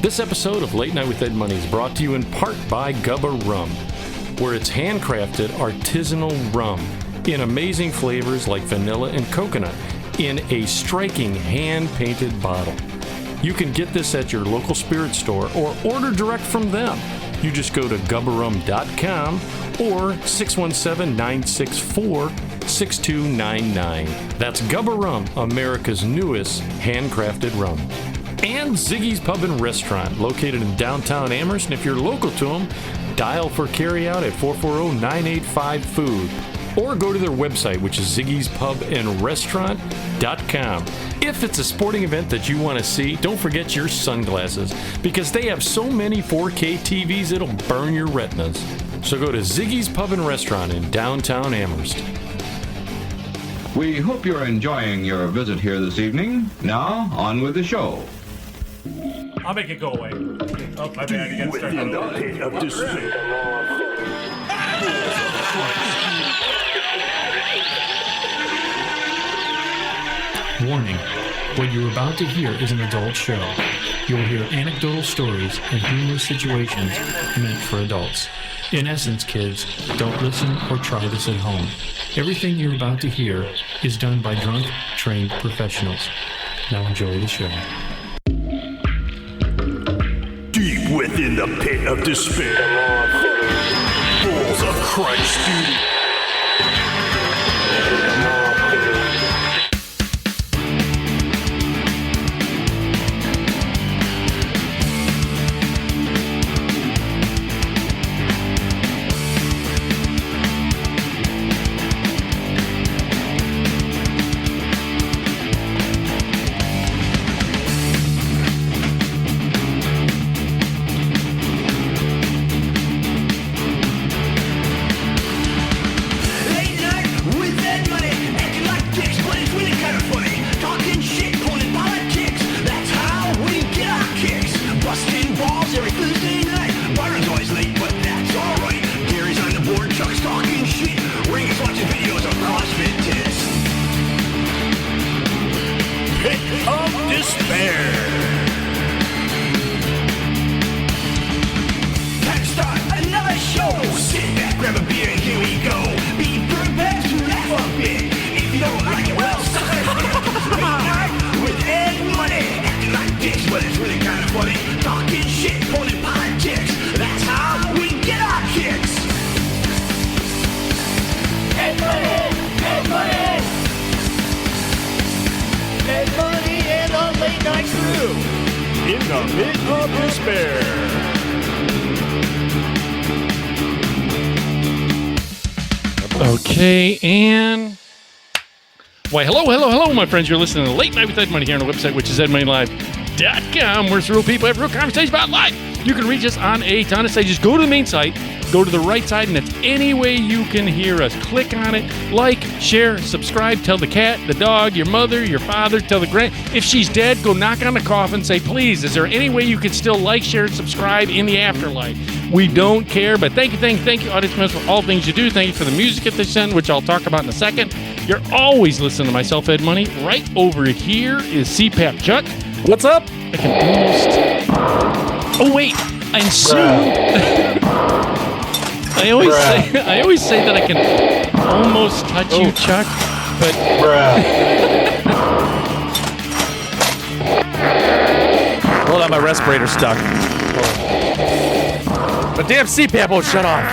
This episode of Late Night with Ed Money is brought to you in part by Gubba Rum, where it's handcrafted artisanal rum in amazing flavors like vanilla and coconut in a striking hand-painted bottle. You can get this at your local spirit store or order direct from them. You just go to gubbarum.com or 617-964-6299. That's Gubba Rum, America's newest handcrafted rum. And Ziggy's Pub and Restaurant, located in downtown Amherst. And if you're local to them, dial for carryout at 440-985-FOOD. Or go to their website, which is ziggyspubandrestaurant.com. If it's a sporting event that you want to see, don't forget your sunglasses, because they have so many 4K TVs it'll burn your retinas. So go to Ziggy's Pub and Restaurant in downtown Amherst. We hope you're enjoying your visit here this evening. Now, on with the show. I'll make it go away. Oh, my bad. You gotta start that over. Warning, what you're about to hear is an adult show. You'll hear anecdotal stories and humorous situations meant for adults. In essence, kids, don't listen or try this at home. Everything you're about to hear is done by drunk, trained professionals. Now enjoy the show. Deep within the pit of despair, balls of Christ, dude. Okay, and... Why, hello, my friends. You're listening to Late Night with Ed Money here on the website, which is edmoneylive.com, where real people have real conversations about life. You can reach us on a ton of stages. Go to the main site, go to the right side, and that's any way you can hear us. Click on it, like, share, subscribe, tell the cat, the dog, your mother, your father, tell the grand... If she's dead, go knock on the coffin, say, please, is there any way you can still like, share, and subscribe in the afterlife? We don't care, but thank you, audience members, for all things you do. Thank you for the music that they send, which I'll talk about in a second. You're always listening to myself, Ed Money. Right over here is CPAP Chuck. What's up? I can almost... Oh, wait. And soon... I always say that I can almost touch you, Chuck, but... Hold on, my respirator's stuck. The damn CPAP won't shut off.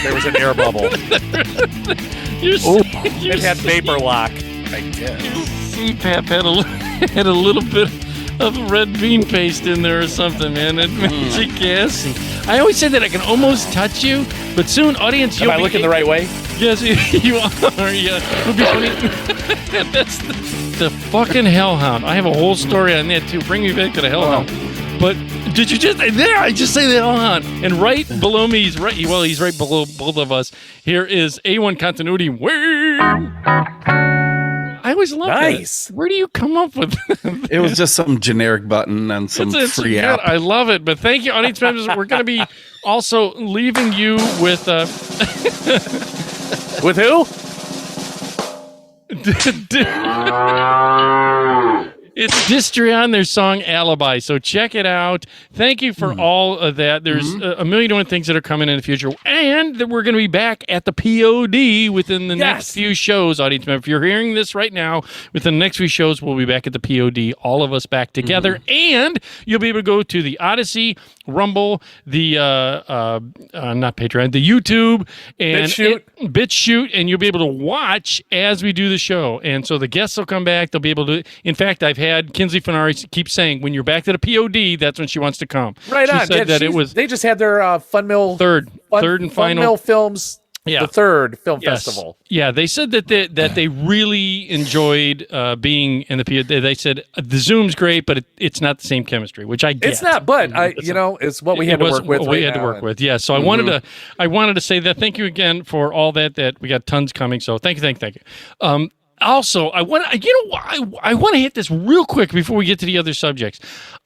There was an air bubble. It had vapor lock. I guess. CPAP had a little bit of red bean paste in there or something, man. It makes you gassy. I always say that I can almost touch you, but soon, audience, Am I looking the right way? Yes, you are. Yeah, it'll be funny. That's the fucking hellhound. I have a whole story on that too. Bring me back to the hellhound. But did you just there? I just say the hellhound, and right below me, he's right below both of us. Here is A1 Continuity. I always love that. Where do you come up with that? It was just some generic button and some free app. I love it. But thank you, audience members. We're going to be also leaving you with... with who? It's Distria on their song Alibi. So check it out. Thank you for all of that. There's a million and one things that are coming in the future. And that we're going to be back at the POD within the next few shows, audience member. If you're hearing this right now, within the next few shows, we'll be back at the POD, all of us back together. And you'll be able to go to the Odyssey, Rumble, the, not Patreon, the YouTube, and BitChute, and you'll be able to watch as we do the show. And so the guests will come back. They'll be able to. In fact, I've had Kinsley Fenari keep saying, when you're back to the POD, that's when she wants to come. Right on. She said that it was. They just had their Fun Mill third and final. Fun Mill Films. Yeah. The third film festival. Yeah, they said that they really enjoyed being in the POD. They said the Zoom's great, but it's not the same chemistry, which I get. It's not, but it's what we had to work with. What we had to work with. Yeah. So I wanted to say that. Thank you again for all that we got tons coming. So thank you. Also, I want to hit this real quick before we get to the other subjects.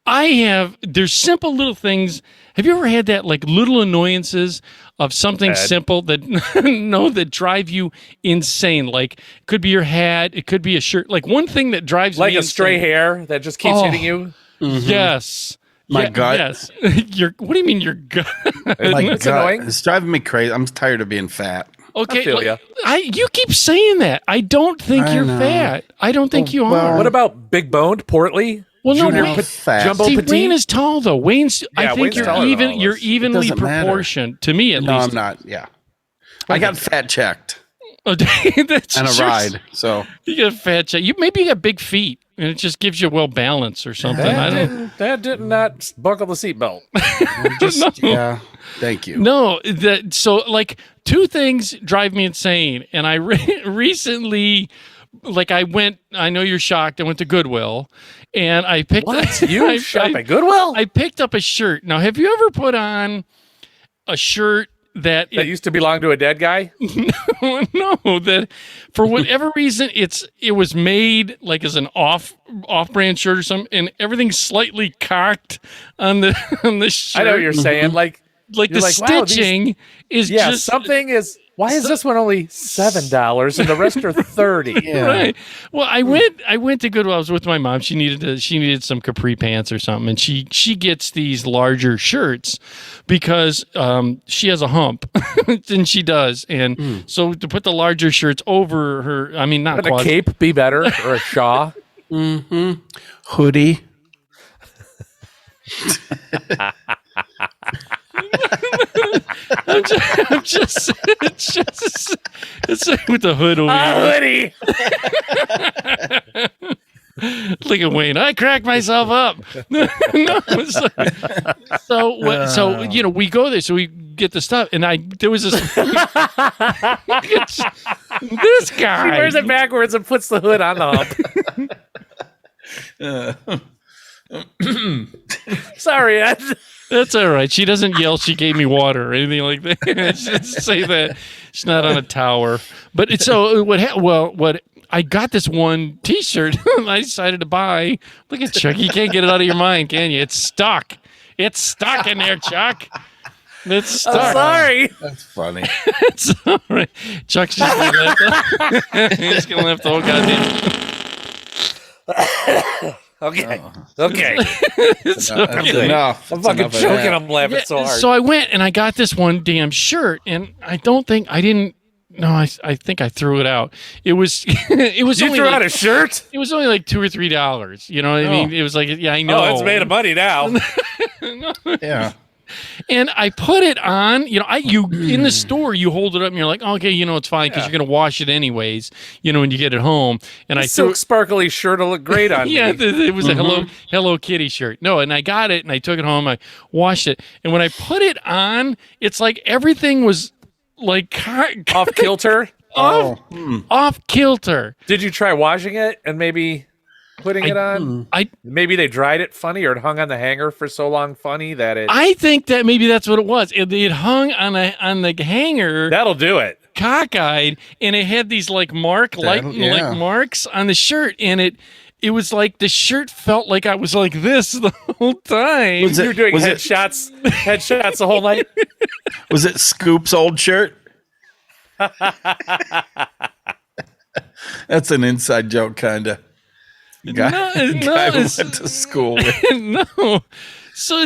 There's simple little things. Have you ever had that, like, little annoyances of something simple that drive you insane? Like, it could be your hat, it could be a shirt. Like, one thing that drives me like a insane, stray hair that just keeps hitting you. Yes. My gut. Yes. What do you mean your gut? It's annoying. It's driving me crazy. I'm tired of being fat. Okay, I feel ya. You keep saying that. I don't think you're fat. I don't think you are. What about big boned, portly? Well, no, Junior Wayne, fat. Jumbo see, petite? Wayne is tall though. Wayne's. I think Wayne's taller than all of you're us. evenly It doesn't matter. proportioned to me at No, least. I'm not. Yeah. I got fat checked Oh, that's and a just- ride. So You got a fat check. Maybe you got big feet, and it just gives you well balance or something. I don't. That did not buckle the seatbelt. yeah. Thank you. No, so like two things drive me insane, and I recently, like I know you're shocked. I went to Goodwill, and I picked What? You shop at Goodwill? I picked up a shirt. Now, have you ever put on a shirt that used to belong to a dead guy? no, that for whatever reason it was made like as an off-brand shirt or something, and everything's slightly cocked on the shirt. I know what you're saying. Like the you're like, wow, stitching is just something is. Why is this one only $7 and the rest are $30? Yeah. right. Well, I went to Goodwill. I was with my mom. She needed some capri pants or something, and she gets these larger shirts because she has a hump, and she does, and so to put the larger shirts over her. I mean, not Would a cape be better or a shawl? Hoodie. I'm just it's with the hood over here. Hoodie. Look at Wayne. I cracked myself up. No, so we go there, so we get the stuff, and there was this this guy. He wears it backwards and puts the hood on the hump. Sorry, That's all right. She doesn't yell. She gave me water or anything like that. She doesn't say that. She's not on a tower. But it's so what I got this one T-shirt. I decided to buy. Look at Chuck. You can't get it out of your mind, can you? It's stuck. It's stuck in there, Chuck. It's stuck. I'm sorry. That's funny. It's all right. Chuck's just gonna laugh. He's gonna laugh the whole goddamn. Okay. It's all right. That's enough. I'm fucking choking. I'm laughing so hard. So I went and I got this one damn shirt, and I think I threw it out. It was You only threw like, out a shirt? It was only like $2 or $3. You know what I mean? It was like, yeah, I know. Oh, it's made of money now. Yeah. And I put it on, you in the store, you hold it up and you're like, okay, it's fine because you're going to wash it anyways, when you get it home. And I threw Silk sparkly shirt will look great on yeah, me. it was a Hello Kitty shirt. No, and I got it and I took it home. I washed it. And when I put it on, it's like everything was like Off kilter? off kilter. Did you try washing it and maybe putting it on? Maybe they dried it funny or it hung on the hanger for so long funny that it... I think that maybe that's what it was. It hung on the hanger, That'll do it. cockeyed, and it had these like marks on the shirt, and it was like the shirt felt like I was like this the whole time. Was it- You were doing was it- headshots the whole night? Was it Scoop's old shirt? That's an inside joke, kind of. guy who went to school with. No. So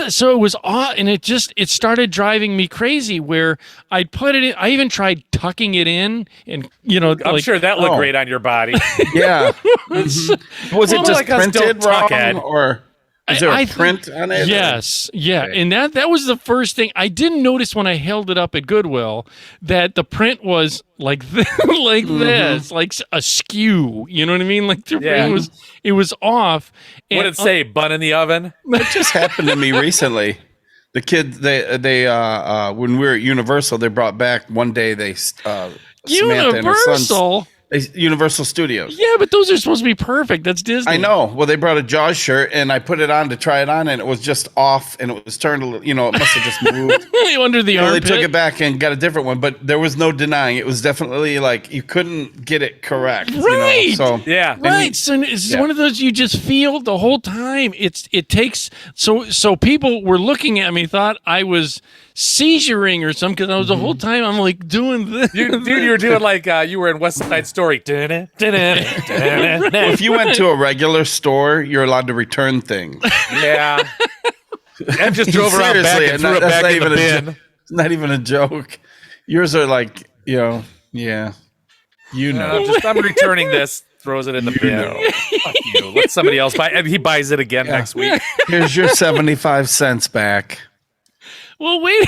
so it was odd, and it started driving me crazy. Where I'd put it in, I even tried tucking it in, and I'm sure that looked great on your body. Yeah. Was it just printed wrong, or is there a print on it? Yes, yeah, and that was the first thing I didn't notice when I held it up at Goodwill, that the print was like this, like askew. You know what I mean? Like the print was off. What did it say? Bun in the oven? It just happened to me recently. The kids, they when we were at Universal, they brought back one day. Samantha and her sons, Universal Studios. Yeah, but those are supposed to be perfect. That's Disney. I know. Well, they brought a Jaws shirt, and I put it on to try it on, and it was just off, and it was turned a little, it must have just moved. Under the armpit. They took it back and got a different one, but there was no denying it was definitely like you couldn't get it correct. Right. So yeah. Right. So it's one of those you just feel the whole time. It takes so people were looking at me, thought I was seizuring or something, because I was the whole time I'm like doing this. You were doing like you were in West Side Story. if you went to a regular store, you're allowed to return things. Yeah. And just drove around back and threw it back in the bin. It's not even a joke. Yours are like, yeah. I'm returning this. Throws it in the bin. Fuck you. Let somebody else buy it. And he buys it again next week. Here's your 75 cents back. Well, wait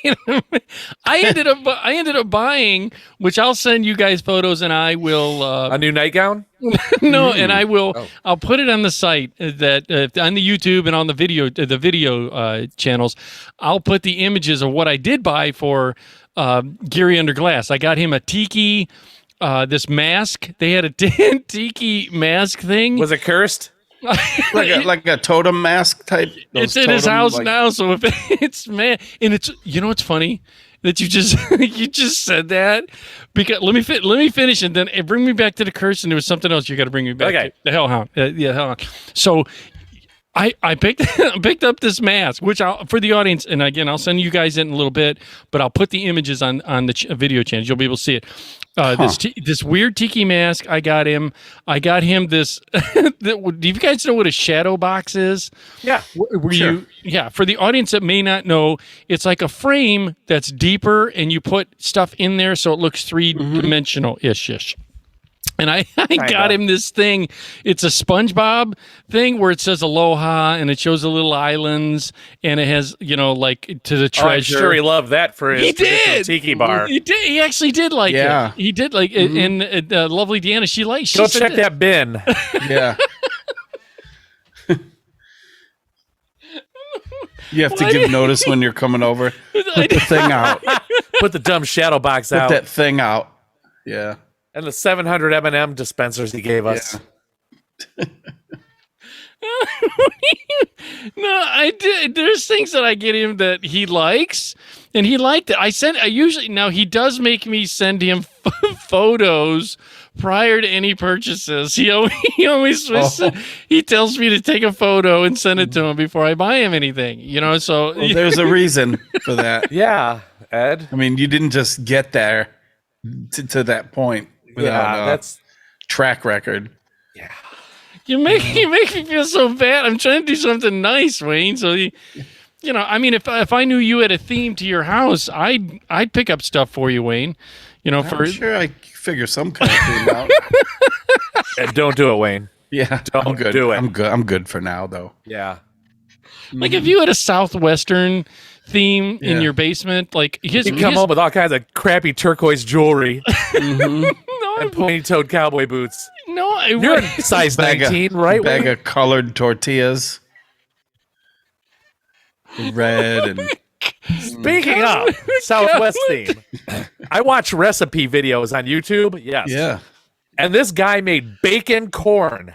a minute. I ended up buying, which I'll send you guys photos, and I will a new nightgown. No, and I will. I'll put it on the site that on the YouTube and on the video channels. I'll put the images of what I did buy for Gary Under Glass. I got him a tiki, this mask. They had a tiki mask thing. Was it cursed? like a totem mask type. It's in his house now, so if it's and it's it's funny that you just you just said that, because let me finish and then bring me back to the curse, and there was something else you got to bring me back to. The Hellhound. Hellhound. So I picked up this mask, which for the audience, and again I'll send you guys in a little bit, but I'll put the images on the video channel. You'll be able to see it. This weird tiki mask. I got him this. Do you guys know what a shadow box is? Yeah. Sure. For the audience that may not know, it's like a frame that's deeper, and you put stuff in there so it looks 3-dimensional ish. And I got him this thing. It's a SpongeBob thing where it says Aloha, and it shows the little islands, and it has, like to the treasure. I'm sure he loved that for his tiki bar. He did. He actually did like it. He did like it. And lovely Deanna, she liked. Go check that bin. Yeah. You have to give notice when you're coming over. Put the thing out. Put the dumb shadow box out. Put that thing out. Yeah. And the 700 M&M dispensers he gave us. Yeah. No, I did. There's things that I get him that he likes, and he liked it. Now he does make me send him photos prior to any purchases. He always he tells me to take a photo and send it to him before I buy him anything. So there's a reason for that. Yeah, Ed. I mean, you didn't just get there to that point. That's track record. Yeah, you make me feel so bad. I'm trying to do something nice, Wayne. So I mean, if I knew you had a theme to your house, I'd pick up stuff for you, Wayne. I'm sure I figure some kind of theme out. And don't do it, Wayne. Yeah, don't do it. I'm good for now, though. Yeah. Like if you had a Southwestern theme in your basement, like you come home with all kinds of crappy turquoise jewelry. And pointy-toed cowboy boots. No, you're in size 19, right? Bag of colored tortillas, red and. Speaking of Southwest theme, I watch recipe videos on YouTube. Yes. Yeah. And this guy made bacon corn.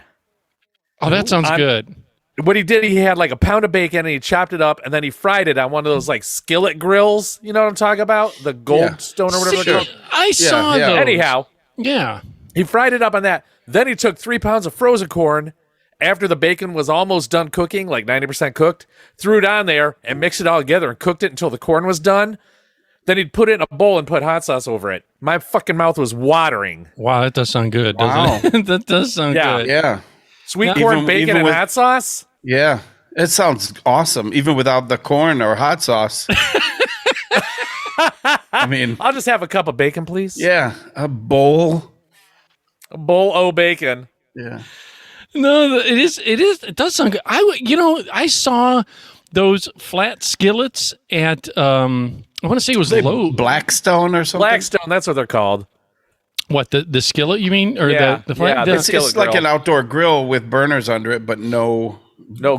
Oh, that sounds good. What he did, he had like a pound of bacon and he chopped it up and then he fried it on one of those like skillet grills. You know what I'm talking about? The Goldstone or whatever they're called. I saw those. Anyhow. Yeah. He fried it up on that. Then he took 3 pounds of frozen corn after the bacon was almost done cooking, like 90% cooked, threw it on there and mixed it all together and cooked it until the corn was done. Then he'd put it in a bowl and put hot sauce over it. My fucking mouth was watering. Wow, that does sound good, doesn't it? That does sound good. Yeah. Sweet corn, bacon, and hot sauce? Yeah. It sounds awesome, even without the corn or hot sauce. I mean, I'll just have a cup of bacon, please. yeah, a bowl. A bowl o' bacon. Yeah. No, it does sound good. I saw those flat skillets at I want to say it was Lowe's. Blackstone or something. Blackstone, that's what they're called. What, the skillet you mean, or Yeah, the flat? yeah, It's like an outdoor grill with burners under it, but no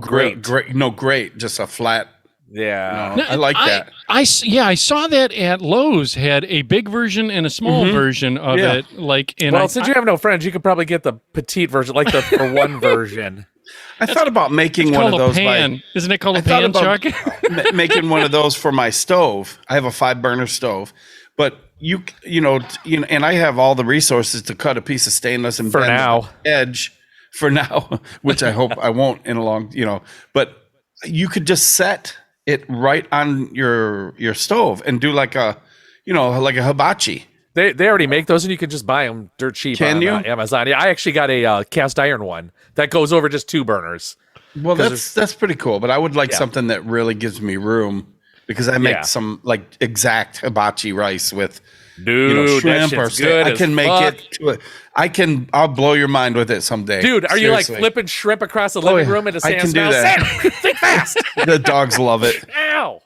grate. no grate, just a flat. Yeah. No, I like that. I saw that at Lowe's had a big version and a small version of Yeah. it. Like, and Well, since you have no friends, you could probably get the petite version, like the for one version. I thought about making one of called a those. pan. Isn't it called a I thought pan, about Chuck? making one of those for my stove. I have a 5-burner stove, but you know, and I have all the resources to cut a piece of stainless and For bend now. the edge for now, which I hope I won't in a long, but you could just set it right on your stove and do like a hibachi. They already make those, and you can just buy them dirt cheap Can on you? Amazon. Yeah, I actually got a cast iron one that goes over just 2 burners. Well, that's pretty cool, but I would like Yeah. something that really gives me room because I make Yeah. some like exact hibachi rice with Dude, that shrimp or shit's good I as can make fuck. it to I'll blow your mind with it someday. Dude, are you like Seriously. flipping shrimp across the living yeah. room into I Sam's can do mouth? that. Sam, think fast. The dogs love it. Ow.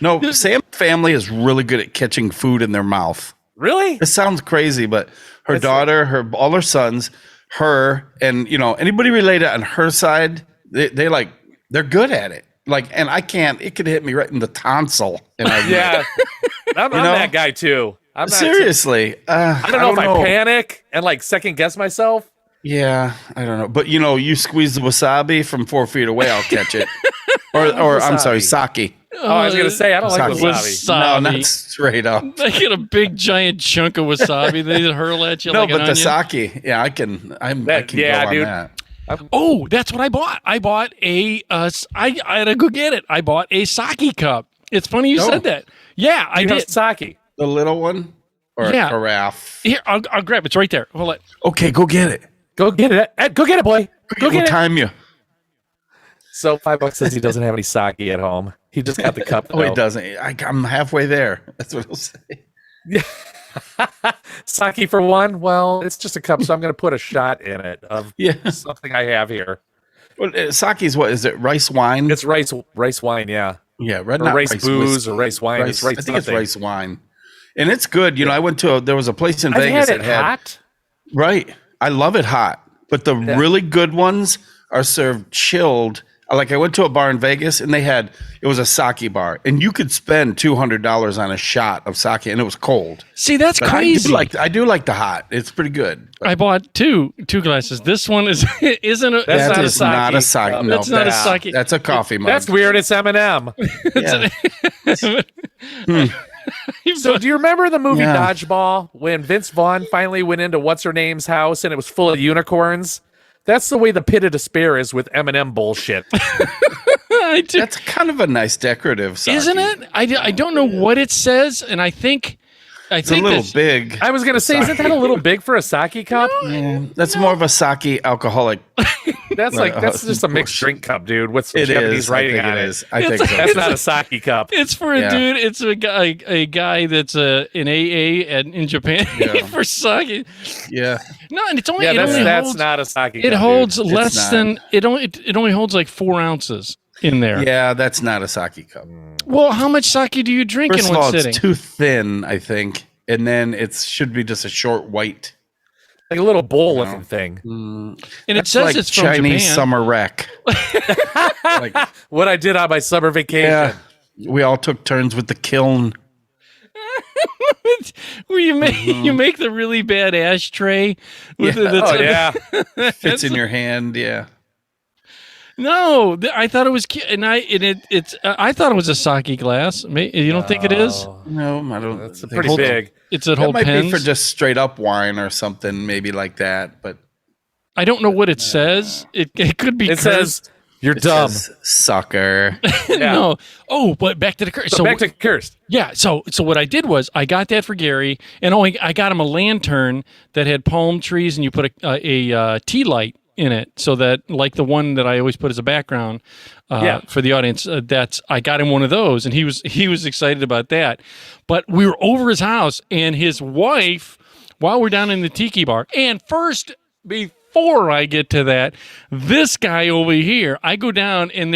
No, Sam's family is really good at catching food in their mouth. Really? It sounds crazy, but her daughter, all her sons, her, and anybody related on her side, they're good at it. Like, and I can't. It could hit me right in the tonsil. And Yeah. I'm that guy too. I'm not seriously. I don't know if I panic and like second guess myself. Yeah, I don't know, but you squeeze the wasabi from 4 feet away, I'll catch it. or I'm sorry, sake. Oh, I was gonna say I don't like Sake. wasabi. No, Wasabi. not straight up. They get a big giant chunk of wasabi. They hurl at you No, like but an the onion. sake, yeah, I can. I can yeah, go on dude. that. Oh, that's what I bought. I bought I had to go get it. I bought a sake cup. It's funny you said that. Yeah, I You know did. sake. The little one or Yeah. a carafe. Here, I'll grab it. It's right there. Hold it. Okay, go get it. Go get it. Ed, go get it, boy. Go We'll get it. time you. So $5 says he doesn't have any sake at home. He just got the cup. Oh, he though. doesn't. I'm halfway there. That's what he'll say. Sake for one? Well, it's just a cup, so I'm going to put a shot in it of Yeah. something I have here. Well, sake's what is it? Rice wine? It's rice wine, yeah. Yeah, red Or not rice booze whiskey. or rice wine. It's rice I think it's something. rice wine, and it's good. You know, I went to there was a place in I've Vegas had it that had hot. right. I love it hot, but the really good ones are served chilled. Like I went to a bar in Vegas and it was a sake bar, and you could spend $200 on a shot of sake, and it was cold. See, that's But crazy. I do like the hot. It's pretty good. I bought two glasses. This one isn't a. That's That is not a sake. No, That's not a sake. That's a coffee mug. That's weird. It's M&M. Yeah. So do you remember the movie Yeah. Dodgeball when Vince Vaughn finally went into what's-her-name's house and it was full of unicorns? That's the way the pit of despair is with M&M bullshit. I do. That's kind of a nice decorative sake. Isn't it? I don't know what it says, and I think It's a little that's- big. I was going to say, isn't that a little big for a sake cup? Yeah, that's more of a sake alcoholic. That's just a mixed drink cup, dude, with some It Japanese is. writing I think on it it. is. I think so. That's not a sake cup. It's for a Yeah. dude. It's a guy that's in AA in Japan Yeah. for sake. Yeah. No, and it's only Yeah, it only that's holds, not a sake cup. it holds dude. less not. than it only holds like 4 ounces in there. Yeah, that's not a sake cup. Well, how much sake do you drink First in of one all, sitting? it's too thin, I think. And then it should be just a short white. Like a little bowl-looking thing. and it That's says like it's from Chinese Japan. summer wreck. Like, What I did on my summer vacation. yeah. We all took turns with the kiln. Where you make the really bad ashtray. With Yeah. the, Oh, yeah. Fits in your hand. Yeah. No, I thought it was cute, and I thought it was a sake glass. You don't think it is? No, I don't. That's think pretty so. big. It's at That whole might pens. be for just straight up wine or something, maybe like that. But I don't know what it says. It could be. It says You're dumb. Sucker. No. Oh, but back to the curse. So back to cursed. Yeah. So what I did was I got that for Gary, and I got him a lantern that had palm trees, and you put a tea light in it, so that, like the one that I always put as a background for the audience. I got him one of those, and he was excited about that. But we were over his house, and his wife, while we're down in the tiki bar, and first before I get to that, this guy over here, I go down and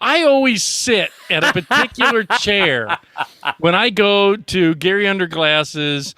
I always sit at a particular chair when I go to Gary Underglass's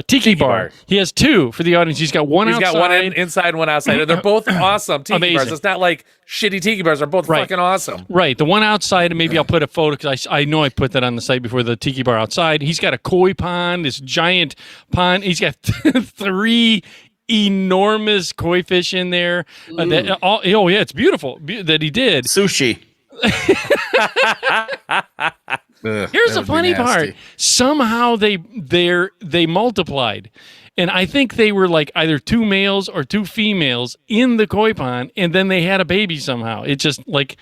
tiki bar. He has two for the audience. He's got one outside. He's got one inside, one outside. They're both awesome tiki bars. It's not like shitty tiki bars. They're both fucking awesome. Right. The one outside, and maybe I'll put a photo because I know I put that on the site before, the tiki bar outside. He's got a koi pond, this giant pond. He's got 3 enormous koi fish in there. It's beautiful that he did. Sushi. Here's the funny part. Somehow they multiplied. And I think they were like either 2 males or 2 females in the koi pond, and then they had a baby somehow. It just like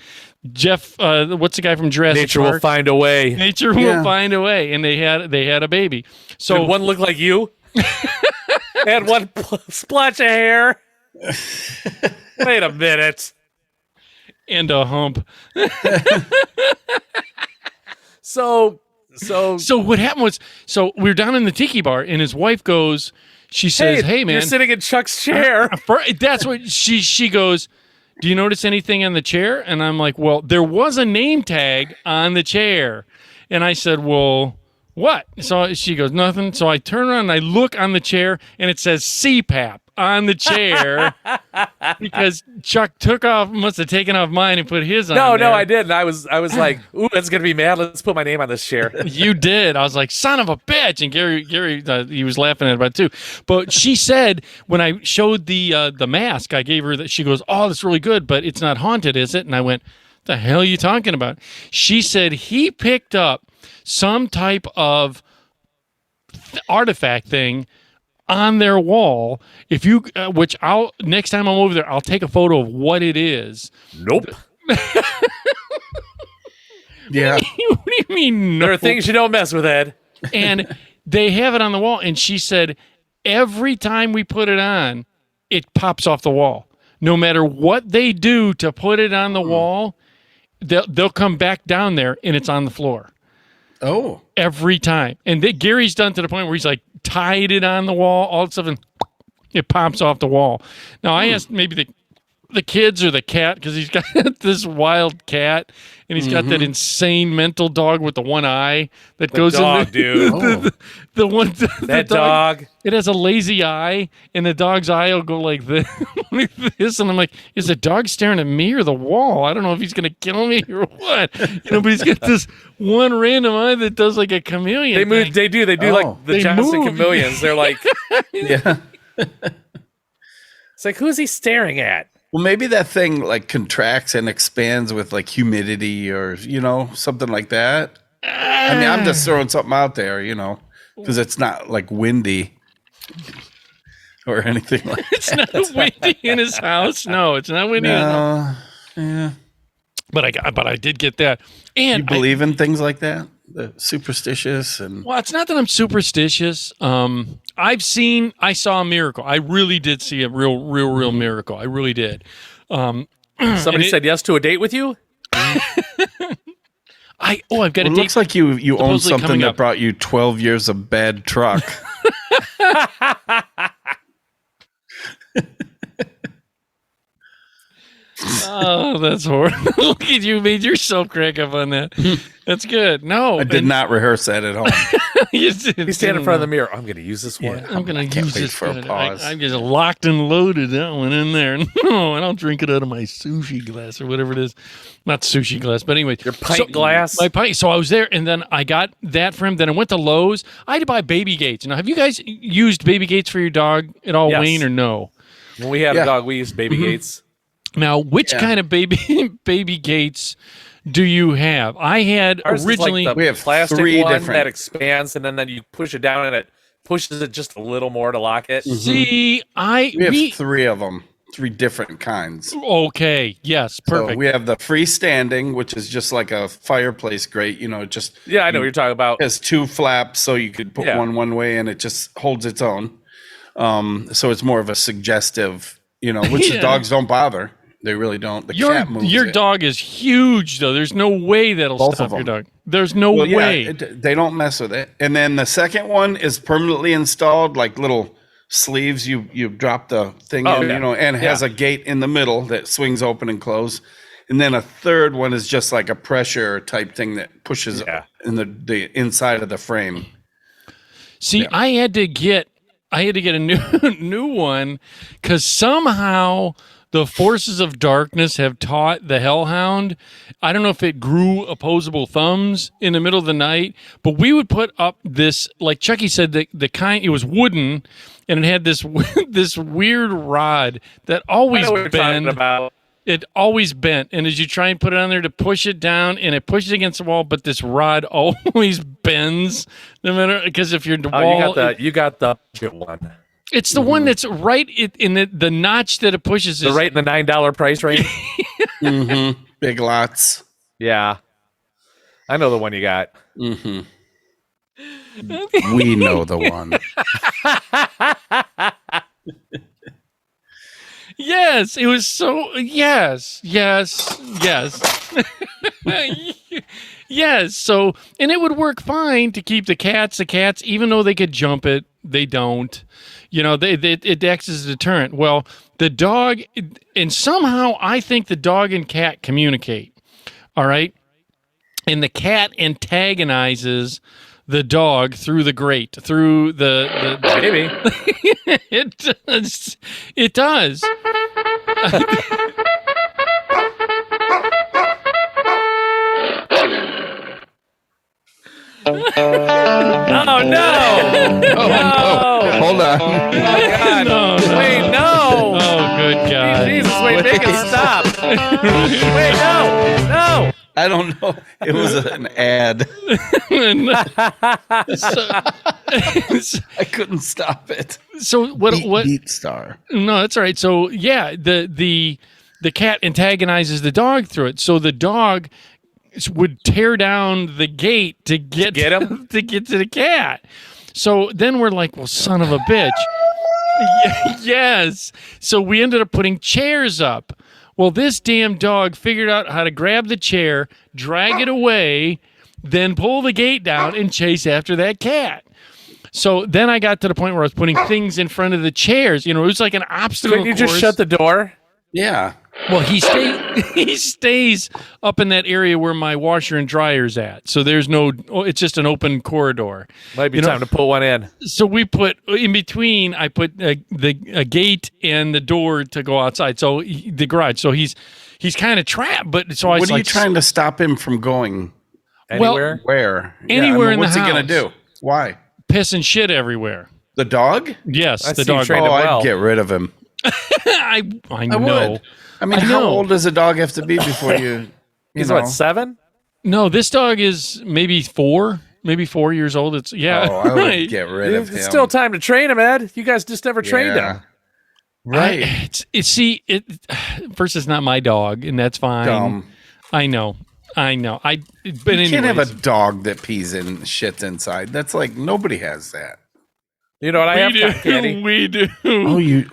Jeff, what's the guy from Jurassic Nature Park? will find a way. Nature will find a way, and they had a baby. So did one look like you? Had one splotch of hair. Wait a minute. And a hump. So what happened was, we were down in the tiki bar, and his wife goes, she says, "Hey man, you're sitting in Chuck's chair." That's what she goes, "Do you notice anything on the chair?" And I'm like, "Well, there was a name tag on the chair." And I said, "Well, what?" So she goes, "Nothing." So I turn around and I look on the chair, and it says CPAP on the chair because Chuck must have taken off mine and put his on. No, I didn't. I was like, "Ooh, that's gonna be mad. Let's put my name on this chair." You did. I was like, "Son of a bitch!" And Gary, he was laughing at it too. But she said when I showed the mask, I gave her that. She goes, "Oh, that's really good, but it's not haunted, is it?" And I went, "The hell are you talking about?" She said he picked up some type of artifact thing on their wall. If you, which I'll next time I'm over there, I'll take a photo of what it is. Nope. Yeah. What do you mean? There are things you don't mess with, Ed. And they have it on the wall. And she said every time we put it on, it pops off the wall. No matter what they do to put it on the wall, they'll come back down there and it's on the floor. Oh. Every time. And Gary's done to the point where he's like tied it on the wall, all of a sudden it pops off the wall. Now I asked maybe the kids or the cat, because he's got this wild cat and he's got that insane mental dog with the one eye that goes dog, in dude. the one that dog. It has a lazy eye, and the dog's eye will go like this, like this, and I'm like, is the dog staring at me or the wall? I don't know if he's gonna kill me or what, but he's got this one random eye that does like a chameleon. They move. They do like the Johnson chameleons. They're like, yeah. It's like, who is he staring at? Well, maybe that thing like contracts and expands with like humidity or, something like that. I mean, I'm just throwing something out there, because it's not like windy or anything like that. It's not windy in his house. No, it's not windy in his house. Yeah. But I did get that. And You believe in things like that? The superstitious and well, it's not that I'm superstitious. I saw a miracle. I really did see a real miracle. I really did. Somebody said yes to a date with you? I've got a date. It looks like you own supposedly something coming that up. brought you 12 years of bad truck. Oh, that's horrible. Look at you, made yourself crack up on that. That's good. No, I did not rehearse that at home. He's standing in front of the mirror. I'm going to use this one. I'm going to can't use wait this for a pause. I just locked and loaded that one in there. No, and I'll drink it out of my sushi glass or whatever it is. Not sushi glass, but anyway. Your pint glass? My pint. So I was there, and then I got that for him. Then I went to Lowe's. I had to buy baby gates. Now, have you guys used baby gates for your dog at all, Yes. Wayne, or no? When we had a dog, we used baby gates. Now, which kind of baby gates do you have? I had Ours originally. is like the We have plastic 3 one different- that expands, and then you push it down, and it pushes it just a little more to lock it. See, We have 3 of them. 3 different kinds. Okay. Yes. Perfect. So we have the freestanding, which is just like a fireplace grate. It just Yeah, I know what you're talking about. has 2 flaps, so you could put one way, and it just holds its own. So it's more of a suggestive, which the dogs don't bother. They really don't. The cat moves your it. dog is huge, though. There's no way that'll Both stop of your them. dog. There's no way. They don't mess with it. And then the second one is permanently installed, like little sleeves. You drop the thing in, and it has a gate in the middle that swings open and close. And then a third one is just like a pressure type thing that pushes in the inside of the frame. See, I had to get a new one because somehow the forces of darkness have taught the Hellhound. I don't know if it grew opposable thumbs in the middle of the night, but we would put up this, like Chucky said, the kind, it was wooden, and it had this this weird rod that always bent. It always bent, and as you try and put it on there to push it down, and it pushes against the wall, but this rod always bends no matter, because if you're the wall, you got the budget one. it's the one that's right in the notch that it pushes. Right in the $9 price range. Mm-hmm. Big Lots. Yeah, I know the one you got. Mm-hmm. We know the one. Yes, it was so. Yes. Yes. So, and it would work fine to keep the cats. The cats, even though they could jump it, they don't. It acts as a deterrent. Well, the dog, and somehow I think the dog and cat communicate. All right, and the cat antagonizes the dog through the grate, through the Maybe. It does. It does. Oh no! Oh, hold on. Oh God! No. Wait, no! Oh, good God. Jesus, wait, make it stop! Wait, no! I don't know. It was an ad. I couldn't stop it. So what? Beat Star. No, that's all right. So yeah, the cat antagonizes the dog through it. So the dog would tear down the gate to get him to get to the cat. So then we're like, well, son of a bitch. Yes. So we ended up putting chairs up. Well, this damn dog figured out how to grab the chair, drag it away, then pull the gate down and chase after that cat. So then I got to the point where I was putting things in front of the chairs. It was like an obstacle Couldn't you just course. shut the door? Yeah. Well, he stays up in that area where my washer and dryer's at. So there's it's just an open corridor. Might be time to put one in. So we put in between. I put a gate and the door to go outside. So the garage. So he's kind of trapped. But so I was What are you trying to stop him from going? Anywhere? Where? Anywhere in the what's house. he gonna do? Why? Piss and shit everywhere. The dog? Yes, I the see you dog. trained him well. I'd get rid of him. I know. would. I mean, I how know. old does a dog have to be before you? He's know? what, 7? No, this dog is maybe 4 years old. It's Oh, I would get rid of him. It's still time to train him, Ed. You guys just never trained him. Right. First, it's not my dog, and that's fine. Dumb. I know. But You anyways, can't have a dog that pees and shits inside. That's like nobody has that. You know what I have, Candy? We do.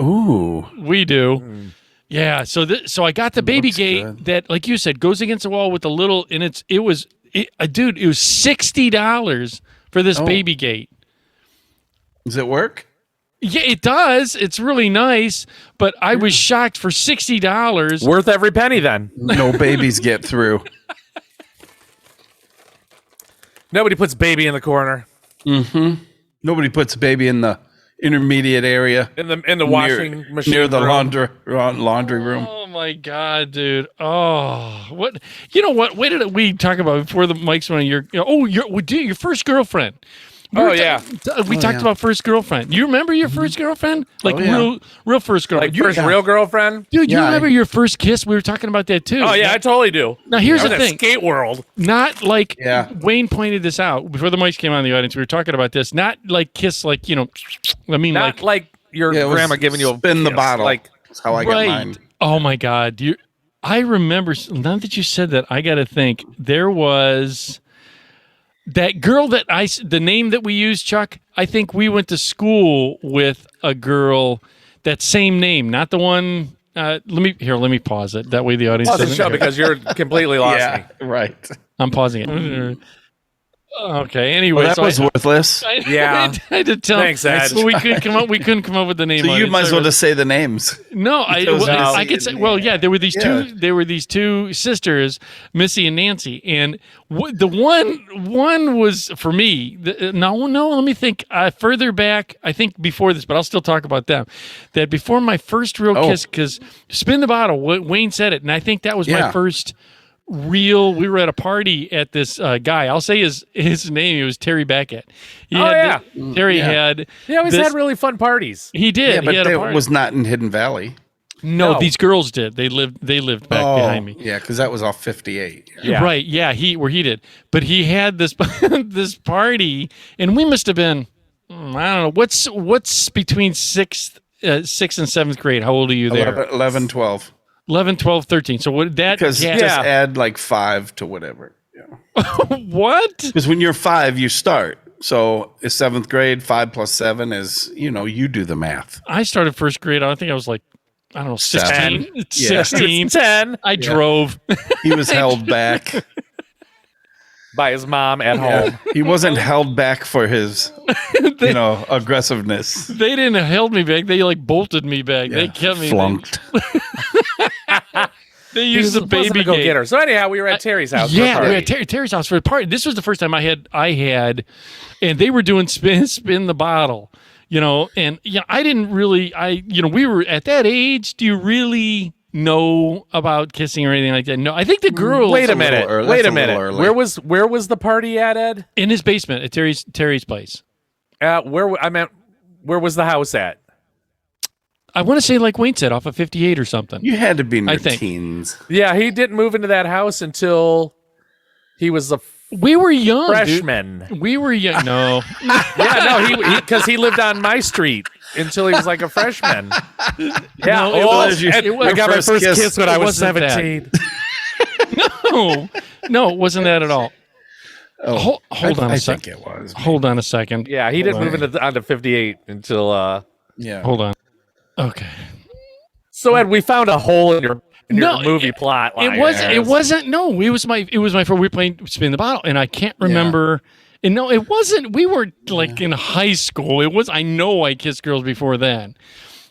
Ooh. We do. Yeah. So I got the baby Looks gate good. that, like you said, goes against the wall with a little, and it was $60 for this baby gate. Does it work? Yeah, it does. It's really nice, but I was shocked for $60. Worth every penny then. No babies get through. Nobody puts baby in the corner. Mm-hmm. Nobody puts a baby in the intermediate area In the washing machine. near the room. laundry room. Oh my God, dude! Oh, what? You know what? What did we talk about before the mics went on? Your first girlfriend. We talked about first girlfriend. You remember your first girlfriend? Like real first girlfriend. Like first real girlfriend? Dude, you Yeah, remember your first kiss? We were talking about that too. Oh, yeah, I totally do. Now here's I the was at thing. Skate World. Not like Yeah. Wayne pointed this out before the mics came on the audience. We were talking about this. Not like kiss, like I mean, Not like your Yeah, it was grandma giving you a spin the kiss. bottle. Like That's how I got mine. Oh my God. I remember, now that you said that, I got to think there was that girl the name that we used, Chuck. I think we went to school with a girl, that same name, not the one. Let me pause it. That way the audience Pause the doesn't show hear. because you're completely lost me. Right. I'm pausing it. Okay. Anyway, Well, that was worthless. Yeah. I had to tell. Thanks, Ed. Well, we couldn't come up with the name. So on you it. might as well just say the names. No, I could say. Well, yeah, there were these Yeah. two sisters, Missy and Nancy, and the one was for me. No, let me think. Further back, I think before this, but I'll still talk about them. That before my first real kiss, because Spin the Bottle, Wayne said it, and I think that was my first real. We were at a party at this guy. I'll say his name. It was Terry Beckett. Terry had. He always had really fun parties. He did. Yeah, but he had a it party. was not in Hidden Valley. No, these girls did. They lived back behind me. Yeah, because that was off 58. Yeah. Right. Yeah. He did. But he had this this party, and we must have been. I don't know. What's between sixth and seventh grade? How old are you there? 11, 12. 11, 12, 13. So what that? Because just add like 5 to whatever. Yeah. What? Because when you're 5, you start. So it's 7th grade. 5 plus 7 is, you do the math. I started first grade. I think I was like, I don't know, 16. 16. 10 I drove. He was held back. by his mom at home. He wasn't held back for his, aggressiveness. They didn't held me back. They like bolted me back. They kept me flunked. They used the baby to go gate. get her. So anyhow, we were at Terry's house. Yeah, we were at Terry's house for a party. This was the first time I had, and they were doing spin the bottle, and I didn't really, we were at that age. Do you really know about kissing or anything like that? No, I think the girls. Wait a minute. Early. Where was the party at, Ed? In his basement at Terry's place. Where was the house at? I want to say, like Wayne said, off of 58 or something. You had to be in your I think. teens. Yeah, he didn't move into that house until he was a We were young, freshman. dude. We were young. No. Yeah, no, because he lived on my street until he was like a freshman. Yeah, No, it was I got my first kiss when I was wasn't that. 17. No, it wasn't that at all. Oh, Hold on a I second. think it was. Hold on a second. Yeah, he didn't move onto 58 until. Yeah. Hold on. Okay. So Ed, we found a hole in your No, movie plot line. It wasn't. No, it was my first. We were playing Spin the Bottle, and I can't remember. And no, it wasn't. We were like in high school. It was. I know I kissed girls before then,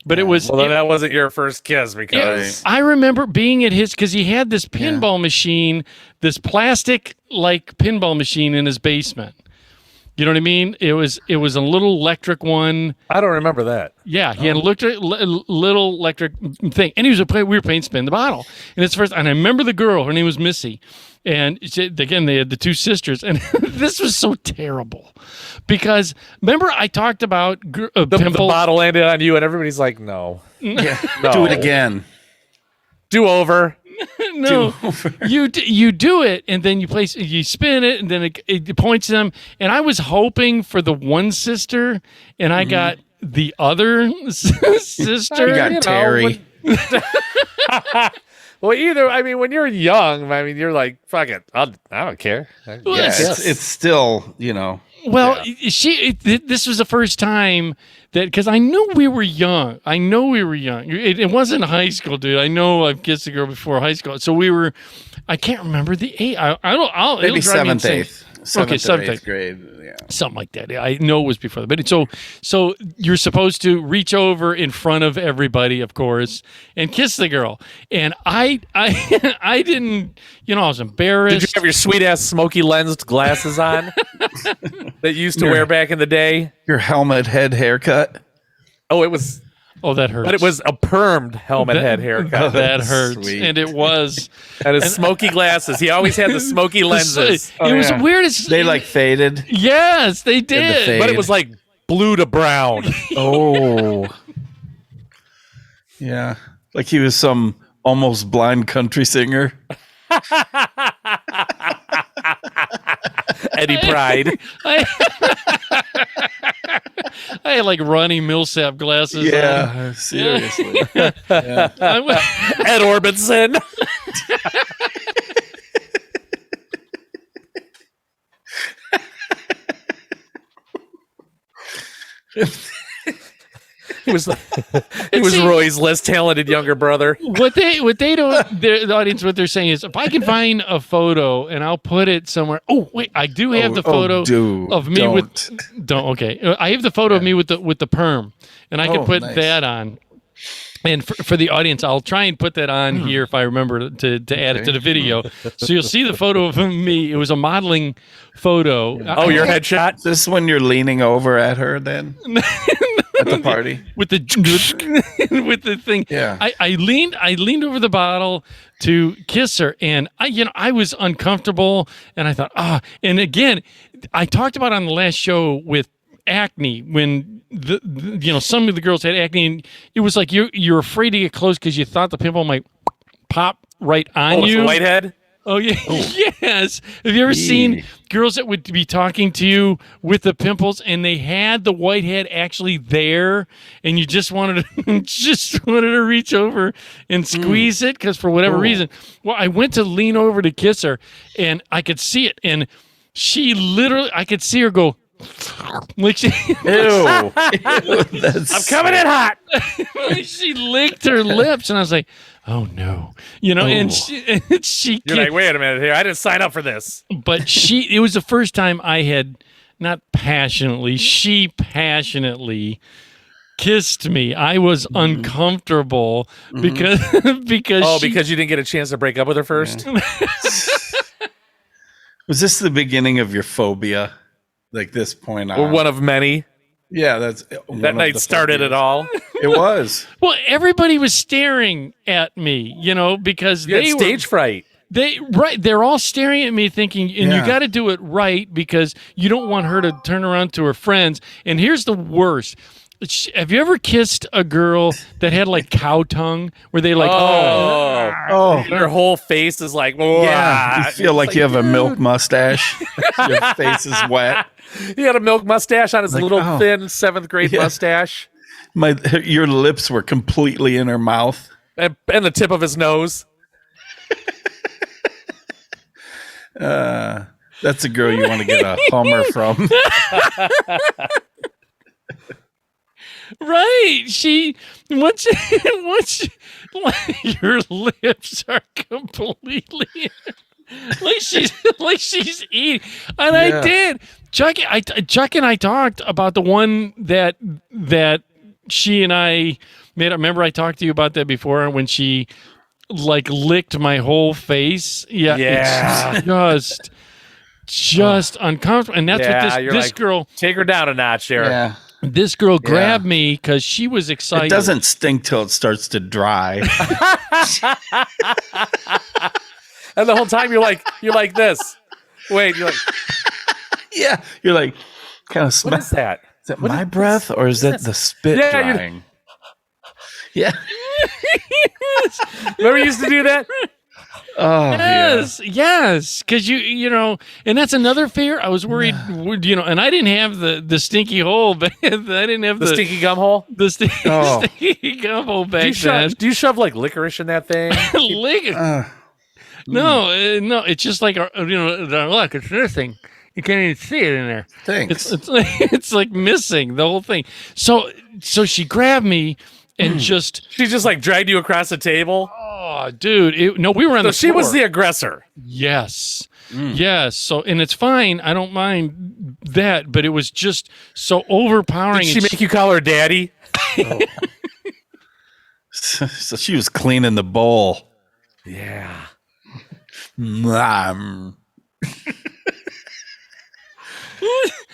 but it was. Well, then that wasn't your first kiss because I remember being at his because he had this pinball machine, this plastic like pinball machine in his basement. You know what I mean? It was a little electric one. I don't remember that. Yeah, he had a little electric thing, and we were playing Spin the Bottle, and it's first. And I remember the girl. Her name was Missy, and again they had the two sisters, and this was so terrible because remember I talked about The pimple. bottle landed on you, and everybody's like, "No, no. Do it again. Do over." No, you do it, and then you spin it, and then it points them. And I was hoping for the one sister, and I got the other sister. You got Terry. Well, when you're young, you're like, fuck it, I don't care. It's still, Well, this was the first time that because I knew we were young. It wasn't high school, dude. I know I've kissed a girl before high school, so we were. I can't remember the age. maybe 7th, 8th. 7th, 8th grade. Yeah. Something like that. I know it was before that. But so you're supposed to reach over in front of everybody, of course, and kiss the girl. And I didn't, I was embarrassed. Did you have your sweet ass smoky lensed glasses on that you used to wear back in the day? Your helmet head haircut. Oh, it was. Oh, that hurts. But it was a permed helmet head haircut. That hurts. Sweet. And it was. And his smoky glasses. He always had the smoky lenses. It was weird. They like faded. Yes, they did. fade. But it was like blue to brown. Oh. Yeah. Like he was some almost blind country singer. Eddie Pride. I had like Ronnie Millsap glasses. Yeah, seriously. On. Ed Orbison. He was Roy's less talented younger brother. What they don't, the audience, what they're saying is, if I can find a photo and I'll put it somewhere. Oh wait, I do have the photo of me okay. I have the photo of me with the perm, and I can put that on. And for the audience, I'll try and put that on here if I remember to add it to the video. So you'll see the photo of me. It was a modeling photo. Oh, your headshot? Is this when you're leaning over at her then? At the party? With the thing. Yeah. I leaned over the bottle to kiss her, and I was uncomfortable, and I thought, and again, I talked about on the last show with acne when some of the girls had acne, and it was like you're afraid to get close because you thought the pimple might pop right on you. It's whitehead? Oh yeah, yes. Have you ever seen girls that would be talking to you with the pimples, and they had the whitehead actually there, and you just wanted to reach over and squeeze it because for whatever reason. Well, I went to lean over to kiss her, and I could see it, and she literally, I could see her go. Like she, I'm coming in hot. She licked her lips, and I was like, "Oh no," And she. You're like, wait a minute here. I didn't sign up for this. But it was the first time I had not passionately. She passionately kissed me. I was uncomfortable because because you didn't get a chance to break up with her first. Yeah. Was this the beginning of your phobia? Like this point on? Or one of many. Yeah, that night started it all. It was. Well, everybody was staring at me, because they had stage fright. They're all staring at me thinking, and you got to do it right because you don't want her to turn around to her friends. And here's the worst. Have you ever kissed a girl that had like cow tongue where they like, her whole face is like, you feel like you have a milk mustache. Your face is wet. He had a milk mustache on his little thin 7th grade mustache. Your lips were completely in her mouth. And the tip of his nose. That's a girl you want to get a Hummer from. Right. Once your lips are completely like she's eating. And I did. Chuck and I talked about the one that she and I made. Remember I talked to you about that before when she like licked my whole face. Yeah. It's just uncomfortable. And that's what this girl. Take her down a notch, Eric. Yeah. This girl grabbed me because she was excited. It doesn't stink till it starts to dry. And the whole time you're like this. Wait, you're like, yeah, you're like, kind of smell. What is that? Is that my breath or is that the spit drying? Yeah. Remember you used to do that? Oh, yes, because and that's another fear. I was worried, and I didn't have the stinky hole, but I didn't have the stinky gum hole. The stinky gum hole back then. Do you shove like licorice in that thing? No, it's just like look, it's missing. You can't even see it in there. Thanks. It's like missing the whole thing. So she grabbed me and she just like dragged you across the table. Oh, dude! We were on the floor. She was the aggressor. Yes. Yes. So, and it's fine. I don't mind that, but it was just so overpowering. Did she make you call her daddy? So she was cleaning the bowl. Yeah.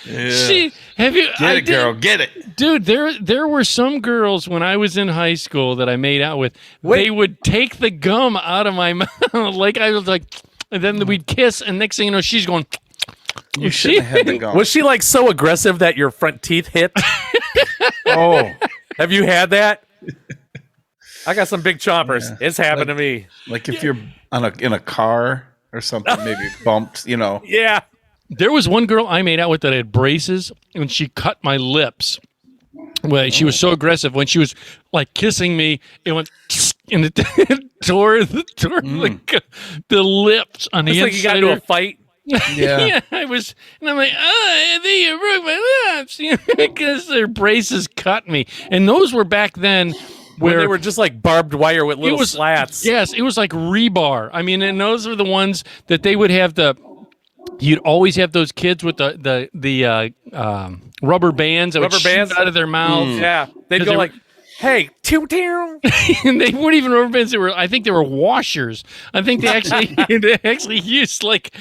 Have you get it, girl? Get it, dude. There were some girls when I was in high school that I made out with. They would take the gum out of my mouth, like I was like, and then we'd kiss, and next thing you know, she's going. You shouldn't have the gum. Was she like so aggressive that your front teeth hit? Oh, have you had that? I got some big chompers. Yeah. It's happened to me. Like if you're in a car or something, maybe bumped. Yeah. There was one girl I made out with that had braces, and she cut my lips. Well, she was so aggressive when she was like kissing me. It went and it tore the lips on the It's like inside. you got into a fight. Yeah. I was, and I'm like, I think you broke my lips because their braces cut me, and those were back then When where they were just like barbed wire with little slats. Yes, it was like rebar. I mean, and those were the ones that they would have You'd always have those kids with the rubber bands that would shoot out of their mouth. Yeah. They'd go they were- like, hey, tew. And they weren't even rubber bands. I think they were washers. I think they actually used like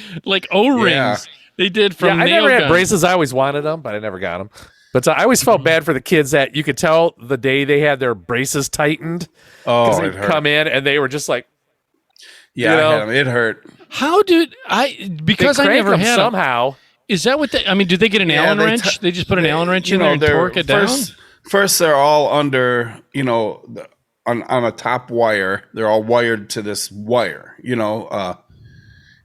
O-rings. Yeah. They did from Yeah, I nail never had guns. braces. I always wanted them, but I never got them. But I always felt bad for the kids that you could tell the day they had their braces tightened. Oh, They'd it hurt. come in and they were just like, Yeah, you know, I had 'em. It hurt. How did I? Because they I crank never them had 'em. somehow. Is that what they? I mean, did they get an Allen they wrench? They just put an Allen wrench in there and they're- torque it down. First, they're all under, on a top wire. They're all wired to this wire,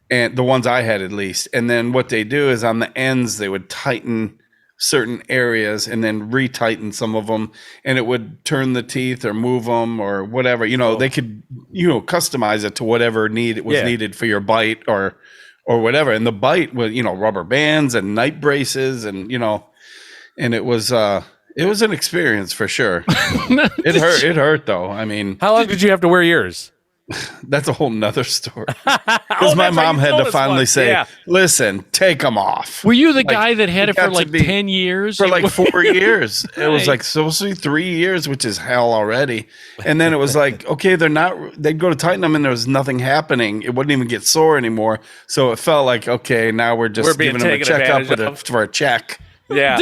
and the ones I had at least. And then what they do is on the ends, they would tighten certain areas and then retighten some of them, and it would turn the teeth or move them or whatever. They could, customize it to whatever need it was needed for your bite or whatever. And the bite was, rubber bands and night braces and, and it was an experience for sure. It hurt though. I mean, How long did you have to wear yours? that's a whole nother story. Because my that's right, mom you had told to us finally once. say, Yeah. listen, take them off. Were you the guy that had you it for got to like be- 10 years? For like 4 years. It was Right. like supposed to be 3 years, which is hell already. And then it was like, okay, they'd go to tighten them and there was nothing happening. It wouldn't even get sore anymore. So it felt like, okay, now we're just We're being giving them a taken checkup advantage of. for a check. Yeah.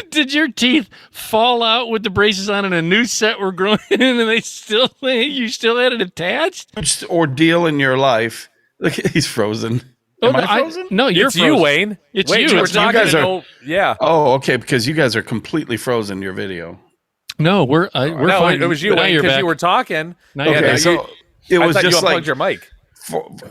Did your teeth fall out with the braces on and a new set were growing in and you still had it attached? Which ordeal in your life. Look, he's frozen. Am I frozen? No, you're It's frozen. you, Wayne. It's Wayne, you. were It's talking you guys to are- no- yeah. Oh, okay, because you guys are completely frozen your video. No, we're No, fine. it was you, Now Wayne, you're because back. you were talking. Now you're Okay, back. so it I was thought you just unplugged like your mic.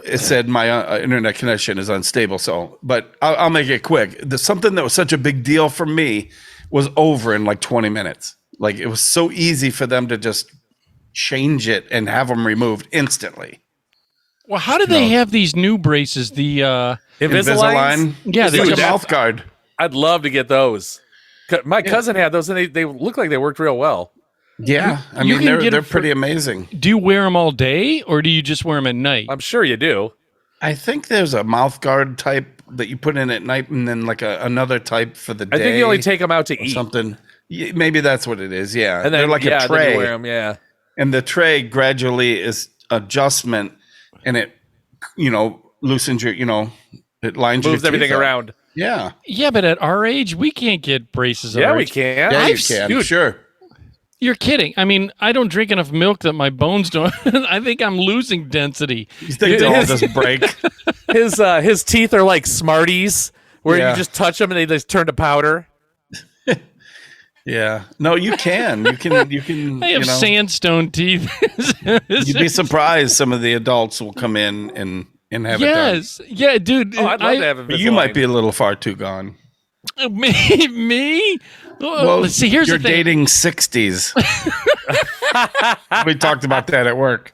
it said my internet connection is unstable. So, but I'll make it quick. Something that was such a big deal for me was over in like 20 minutes. Like it was so easy for them to just change it and have them removed instantly. Well, how do they have these new braces? The Invisalign? Yeah, it's they like just- a mouth guard. I'd love to get those. My cousin had those, and they looked like they worked real well. Yeah, I you mean can get they're it for- pretty amazing. do you wear them all day or do you just wear them at night? I'm sure you do. I think there's a mouth guard type that you put in at night, and then like another type for the day. I think you only take them out to or eat. something. Yeah, maybe that's what it is. Yeah, And then, they're like yeah, a then you tray. wear 'em, yeah. And the tray gradually is adjustment, and it loosens your it lines Moves your everything teeth up. around. Yeah, Yeah, but at our age, we can't get braces. at Yeah, our we age. can. yeah, you I've can. dude, Sure. You're kidding. I mean, I don't drink enough milk that my bones don't. I think I'm losing density. You think they'll all just break? His teeth are like Smarties, where Yeah. you just touch them and they just turn to powder. Yeah. No, you can. You can. You can. I have sandstone teeth. You'd be surprised. Some of the adults will come in and have yes. Yeah, dude. Oh, I'd love to have it Invisalign. done. But you might be a little far too gone. Me? Well, let's see, here's you're the thing. dating 60s. We talked about that at work.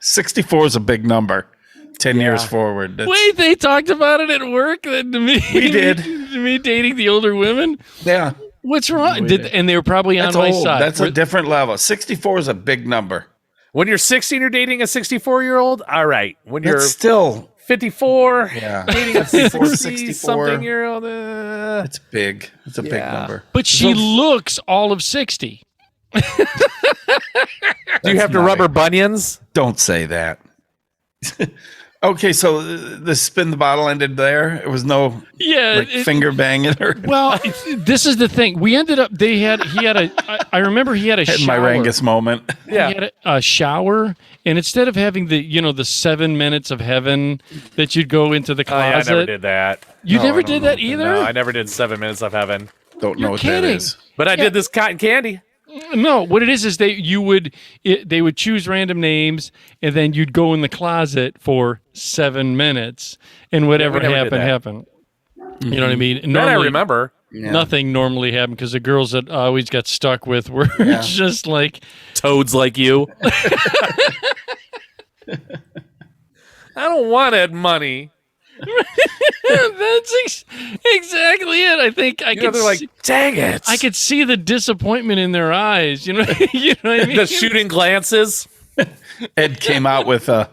64 is a big number. 10 years forward. That's- Wait, they talked about it at work? Me, We did. Me dating the older women? Yeah. What's wrong? And they were probably That's on my old. side. That's a different level. 64 is a big number. When you're 16, you're dating a 64-year-old. All right. When you're That's still 54, Yeah. dating a 54, 60-something-year-old. it's big. It's a big number. But she looks all of 60. Do you have to rubber bunions? Don't say that. Okay, so the spin the bottle ended there. It was no Yeah. finger banging her. Well, this is the thing. We ended up, he had I remember he had a Hitting my shower. Rangus moment. He had a shower, and instead of having the 7 minutes of heaven that you'd go into the Oh, yeah, I closet, never did that. you No, never I don't did know. that either? No, I never did 7 minutes of heaven. Don't know what that kidding. is. But I did this cotton candy. No, what it is they would choose random names, and then you'd go in the closet for 7 minutes, and whatever never did happened that. happened. You know what I mean? That I Normally- remember. nothing normally happened because the girls that I always got stuck with were just like toads like you. I don't want Ed money. That's exactly it. I think I could. They're like, dang it! I could see the disappointment in their eyes. You know what I mean? The shooting glances. Ed came out with a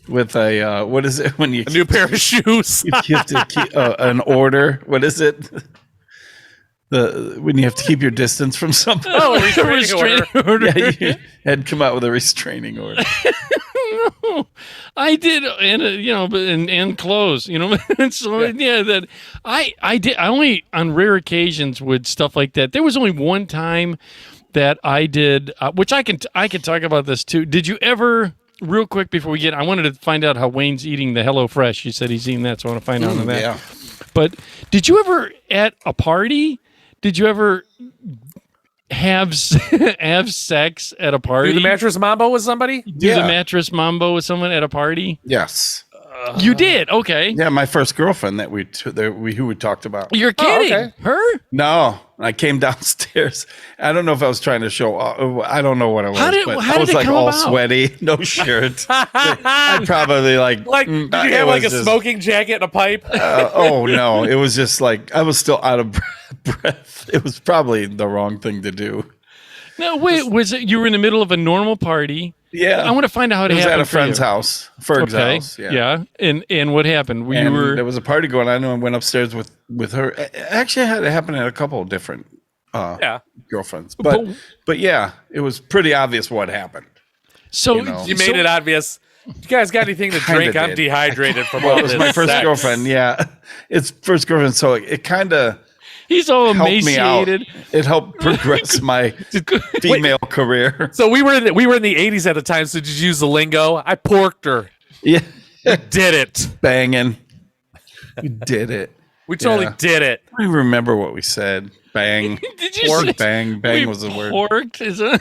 what is it when you a new pair of shoes? you have to keep an order. What is it? When you have to keep your distance from something. Oh, a restraining order. Yeah, Ed come out with a restraining order. No, I did, and and clothes, and so that I did. I only on rare occasions would stuff like that. There was only one time that I did, which I can talk about this too. Did you ever? Real quick before we get, I wanted to find out how Wayne's eating the HelloFresh. You said he's eating that, so I want to find out on that. Yeah. But did you ever at a party? Did you ever have sex at a party? Do the mattress mambo with somebody? Do the mattress mambo with someone at a party? Yes. You did? Okay. Yeah, my first girlfriend who we talked about. You're kidding. okay. Her? No, I came downstairs. I don't know if I was trying to show. I don't know what it was. How did I was it like come all about? sweaty, no shirt. I'd probably Did you have like a smoking jacket and a pipe? Oh no, it was just like I was still out of breath. It was probably the wrong thing to do. No, wait. Was it you were in the middle of a normal party? Yeah, I want to find out how it was happened. at a friend's house, Ferg's house. Yeah. And what happened? There was a party going on, and I went upstairs with her. Actually, I had it happen at a couple of different girlfriends, but yeah, it was pretty obvious what happened. So you made it obvious. You guys got anything to drink? I'm dehydrated from all It was this my first sex. girlfriend. Yeah, it's first girlfriend, so it kind of. He's all helped me out. emaciated. It helped progress my female career. So we were in the 80s at the time. So did you use the lingo? I porked her. Yeah, Did it? banging. We did it. We totally did it. I don't remember what we said. Bang. Did you Pork, say bang. Bang was the word. Porked? Is it?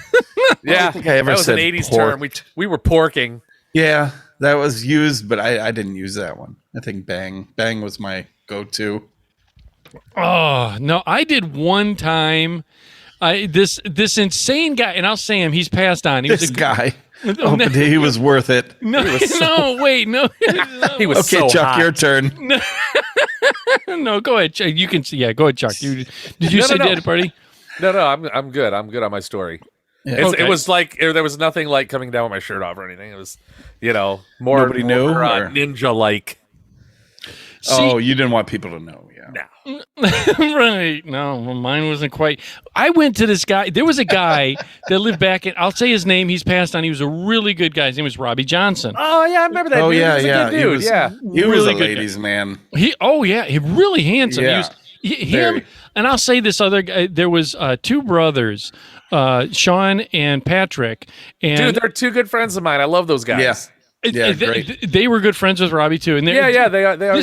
Yeah, think I ever that was said an 80s pork. term. We were porking. Yeah, that was used, but I didn't use that one. I think bang. Bang was my go-to. Oh no, I did one time. This insane guy, and I'll say him. He's passed on. He was This a guy. Oh, but he was worth it. No, wait, no. He was Okay, so Chuck, hot. your turn. No, go ahead. Chuck. You can see. Yeah, go ahead, Chuck. Did you say no. dead party? No, I'm good. I'm good on my story. Okay. It was like there was nothing like coming down with my shirt off or anything. It was, more Nobody knew, more, or? ninja like. Oh, you didn't want people to know. Yeah. No. Right. No, well, mine wasn't quite. I went to this guy. There was a guy that lived back in, I'll say his name. He's passed on. He was a really good guy. His name was Robbie Johnson. Oh yeah, I remember that. Oh dude. yeah, He was a yeah. good dude. He was Really a good ladies' man. He really handsome. Yeah. He was, him, Very. and I'll say this other guy. There was two brothers, Sean and Patrick. And Dude, they're two good friends of mine. I love those guys. Yeah. Yeah, great. They were good friends with Robbie too. And They always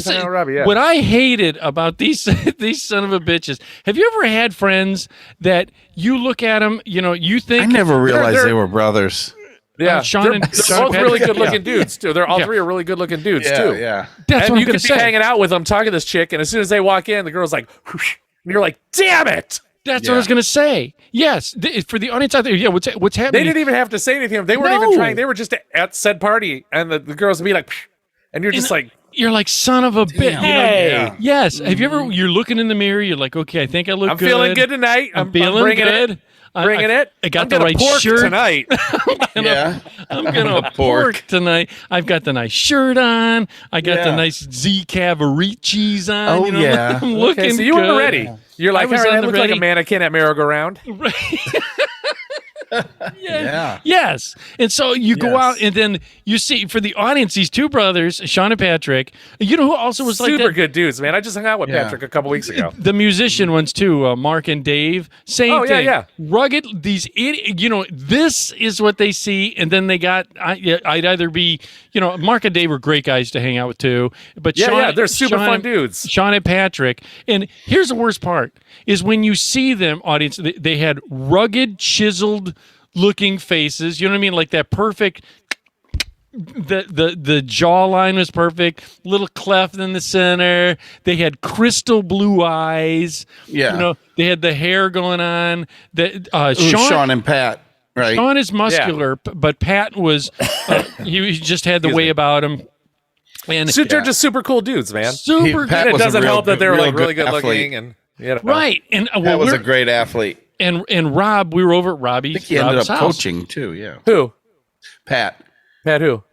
hang out with Robbie. Yeah. What I hated about these son of a bitches. Have you ever had friends that you look at them, you think I never realized they're- they were brothers. Yeah, Sean they're and both Patrick. really good looking Yeah. dudes too. They're all Yeah. three are really good looking dudes Yeah, too. yeah. That's And what you I'm going could to be say. hanging out with them, talking to this chick, and as soon as they walk in, the girl's like, whoosh, and you're like, damn it! That's what I was going to say. Yes, for the audience out there. Yeah, what's happening? They didn't even have to say anything. They weren't No. even trying. They were just at said party, and the girls would be like, psh, and you're just like, You're like, son of a bitch. hey, Yeah. Yes. Have you ever? You're looking in the mirror. You're like, okay, I think I look I'm good. feeling good tonight. I'm feeling bringing good. it. Bringing it. I got I'm the gonna right pork shirt tonight. Yeah. I'm gonna pork. pork tonight. I've got the nice shirt on. I got the Yeah. nice Z Cavaricci's on. Oh, yeah. I'm looking Okay, so you good. were ready. You're like, I was all right, on I the look like ready. a mannequin at merry-go-round. Yeah. Yes. And so you go Yes. out and then you see for the audience, these two brothers, Sean and Patrick, you know who also was like Super that? good dudes, man. I just hung out with Yeah. Patrick a couple weeks ago. The musician ones too, Mark and Dave. Same Oh, yeah, thing. yeah. Rugged. These, this is what they see, and then they got. I'd either be, Mark and Dave were great guys to hang out with too. But Yeah, Sean, yeah, they're super Sean fun and- dudes. Sean and Patrick. And here's the worst part: is when you see them, audience. They had rugged, chiseled looking faces. You know what I mean? Like that perfect. the jawline was perfect, little cleft in the center. They had crystal blue eyes. Yeah. You know, they had the hair going on. Sean and Pat, right? Sean is muscular, but Pat was he just had the way about him. And They're just super cool dudes, man. super Pat good. It was a doesn't real help that they're real like really good good athlete. looking and you know. Right. And That was a great athlete. and Rob, we were over at Robbie's. I think he ended Rob's up house. coaching too. Yeah. Who? Pat. Pat who?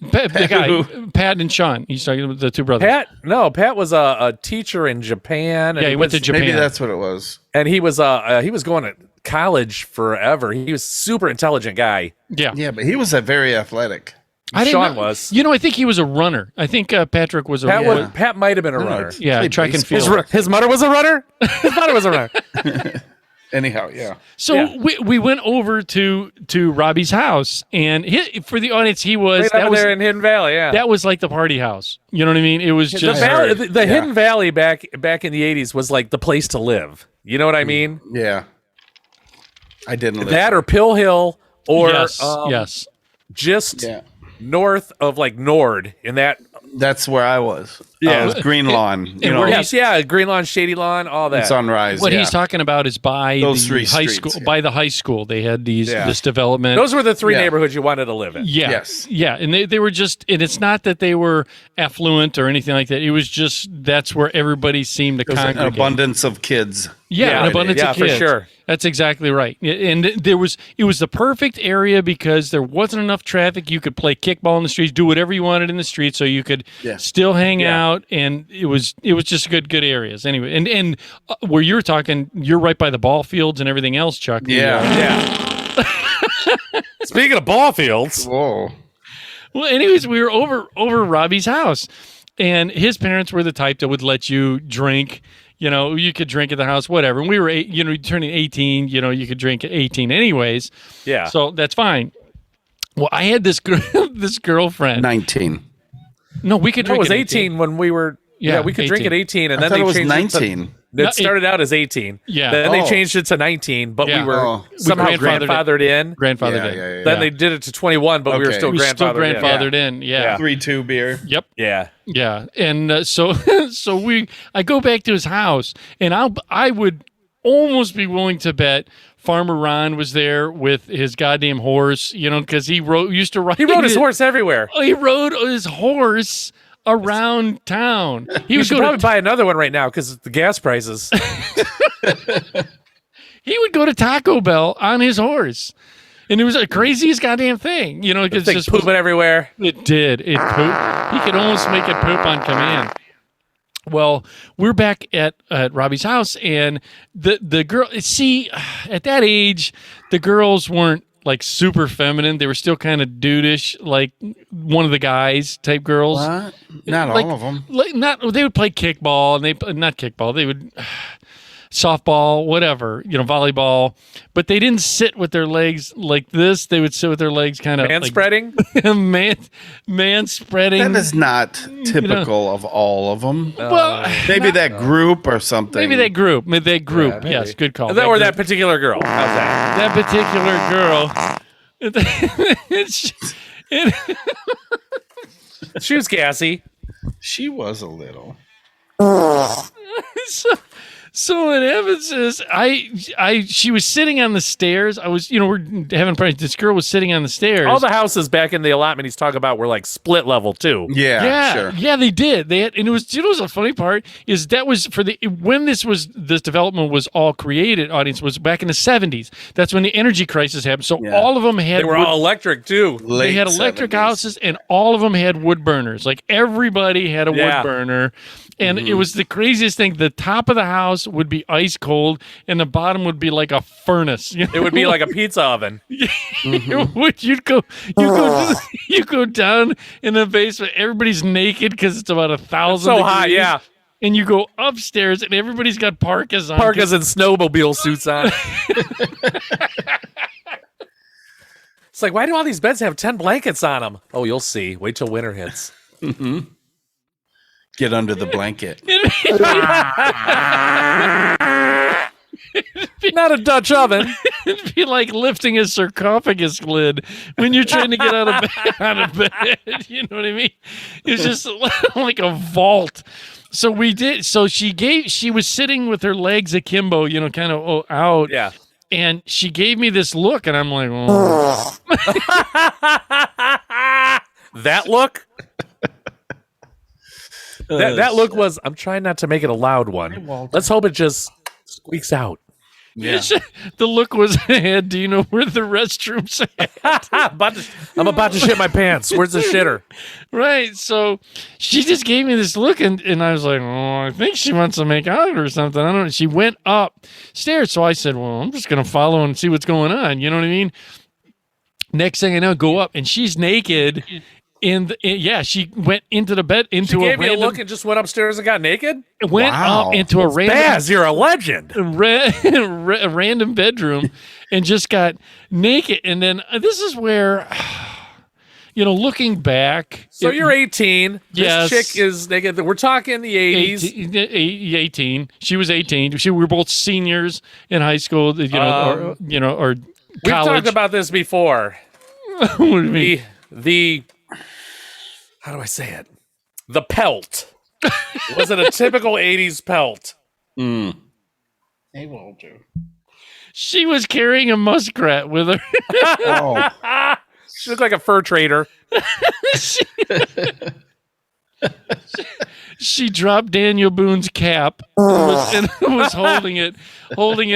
The guy, Pat and Sean. He's talking about the two brothers. Pat was a teacher in Japan. And Yeah, he went to Japan. Maybe that's what it was. And he was going to college forever. He was super intelligent guy. Yeah. Yeah, but he was a very athletic. I didn't Sean know- was. You know, I think he was a runner. I think Patrick was a runner. Pat might have been a runner. it's- Yeah, Played track and baseball. field. His mother was a runner. His mother was a runner. Anyhow, yeah. So Yeah. we went over to Robbie's house, and for the audience, he was Right that over was there in Hidden Valley. Yeah. that was like the party house. You know what I mean? It was the just valley, the Hidden Valley back in the 80s was like the place to live. You know what I mean? Yeah. I didn't live That there. or Pill Hill or yes. just Yeah. north of like Nord in that. That's where I was. Yeah. I was Green Lawn. You know, where Yes, yeah, Green Lawn, Shady Lawn, all that. Sunrise. What yeah. he's talking about is by Those the three high streets, school. yeah. By the high school, they had Yeah. this development. Those were the three Yeah. neighborhoods you wanted to live in. Yeah. Yes. Yeah. And they were just, and it's not that they were affluent or anything like that. It was just, that's where everybody seemed to There's an congregate. abundance of kids. Yeah, an abundance yeah, of kids. for sure. That's exactly right. And it was the perfect area because there wasn't enough traffic. You could play kickball in the streets, do whatever you wanted in the streets, so you could Yeah. still hang Yeah. out. And it was just good areas anyway. And where you're talking, you're right by the ball fields and everything else, Chuck. Yeah. Yeah. Speaking of ball fields, Whoa. Well, anyways, we were over Robbie's house, and his parents were the type that would let you drink. You know, you could drink at the house, whatever. And we were, turning 18. You know, you could drink at 18 anyways. yeah. So that's fine. Well, I had this this girlfriend. 19. No, we could it drink was at 18 when we were. Yeah, Yeah, we could drink 18. at 18, and I then thought they it was changed 19. It No, it started out as 18. Yeah. Then they Oh. changed it to 19, but Yeah. we were Oh. somehow We grandfathered grandfathered in. Grandfather Yeah, did. yeah, yeah. Then they did it to 21, but we were Okay. still We still grandfathered, grandfathered in. Yeah. Yeah. 3-2 beer. Yep. Yeah. Yeah. And so I go back to his house, and I would almost be willing to bet Farmer Ron was there with his goddamn horse, because he used to ride. He rode his horse everywhere. He rode his horse around town. He You would should go probably to buy another one right now because the gas prices. he would go to Taco Bell on his horse. And it was the craziest goddamn thing, because Thing just pooping everywhere. it did. It pooped. He could almost make it poop on command. Well, we're back at Robbie's house, and the girl. See, at that age, the girls weren't like super feminine. They were still kind of dudeish, like one of the guys type girls. What? Not Like- all of them. Like they would play kickball, and not kickball. They would softball, whatever, volleyball. But they didn't sit with their legs like this. They would sit with their legs kind of Man spreading. man spreading. That is not typical of all of them. well, Maybe that group or something. maybe that group. Yeah, maybe. Yes, good call. That or group. that particular girl. How's that? That particular girl. She was gassy. She was a little. So what happens is she was sitting on the stairs. I was, we're having party. This girl was sitting on the stairs. All the houses back in the allotment he's talking about were like split level too. Yeah, sure. Yeah, they did. They had, and it was. The funny part is that was when this development was all created. Audience was back in the 70s. That's when the energy crisis happened. So Yeah. all of them had. They were all electric too. They had electric 70s. houses, and all of them had wood burners. Like everybody had a Yeah. wood burner, and it was the craziest thing. The top of the house would be ice cold, and the bottom would be like a furnace. It would be like a pizza oven. You go down in the basement. Everybody's naked because it's about 1,000. So hot, degrees, yeah. And you go upstairs, and everybody's got parkas on. Parkas and snowmobile suits on. It's like, why do all these beds have 10 blankets on them? Oh, you'll see. Wait till winter hits. Get under the blanket. Not a Dutch oven. It'd be like lifting a sarcophagus lid when you're trying to get out of bed. You know what I mean? It's just like a vault. So we did. So she was sitting with her legs akimbo, kind of out. Yeah. And she gave me this look, and I'm like, oh. That look? That look was, I'm trying not to make it a loud one. Let's hope it just squeaks out. Yeah. The look was, do you know where the restrooms at? I'm about to shit my pants. Where's the shitter? Right. So she just gave me this look, and I was like, oh, I think she wants to make out or something. I don't know. She went upstairs. So I said, well, I'm just going to follow and see what's going on. You know what I mean? Next thing I know, go up, and she's naked. She went into the bed, She gave me a look and just went upstairs and got naked? Went up into a random... Baz, you're a legend. Random bedroom and just got naked. And then this is where, looking back... So you're 18. Yes. This chick is naked. We're talking the 80s. 18. She was 18. We were both seniors in high school, or college. We've talked about this before. What do you mean? The how do I say it? The pelt. Was it a typical 80s pelt? Hey, Walter. She was carrying a muskrat with her. Oh. She looked like a fur trader. She dropped Daniel Boone's cap and was holding it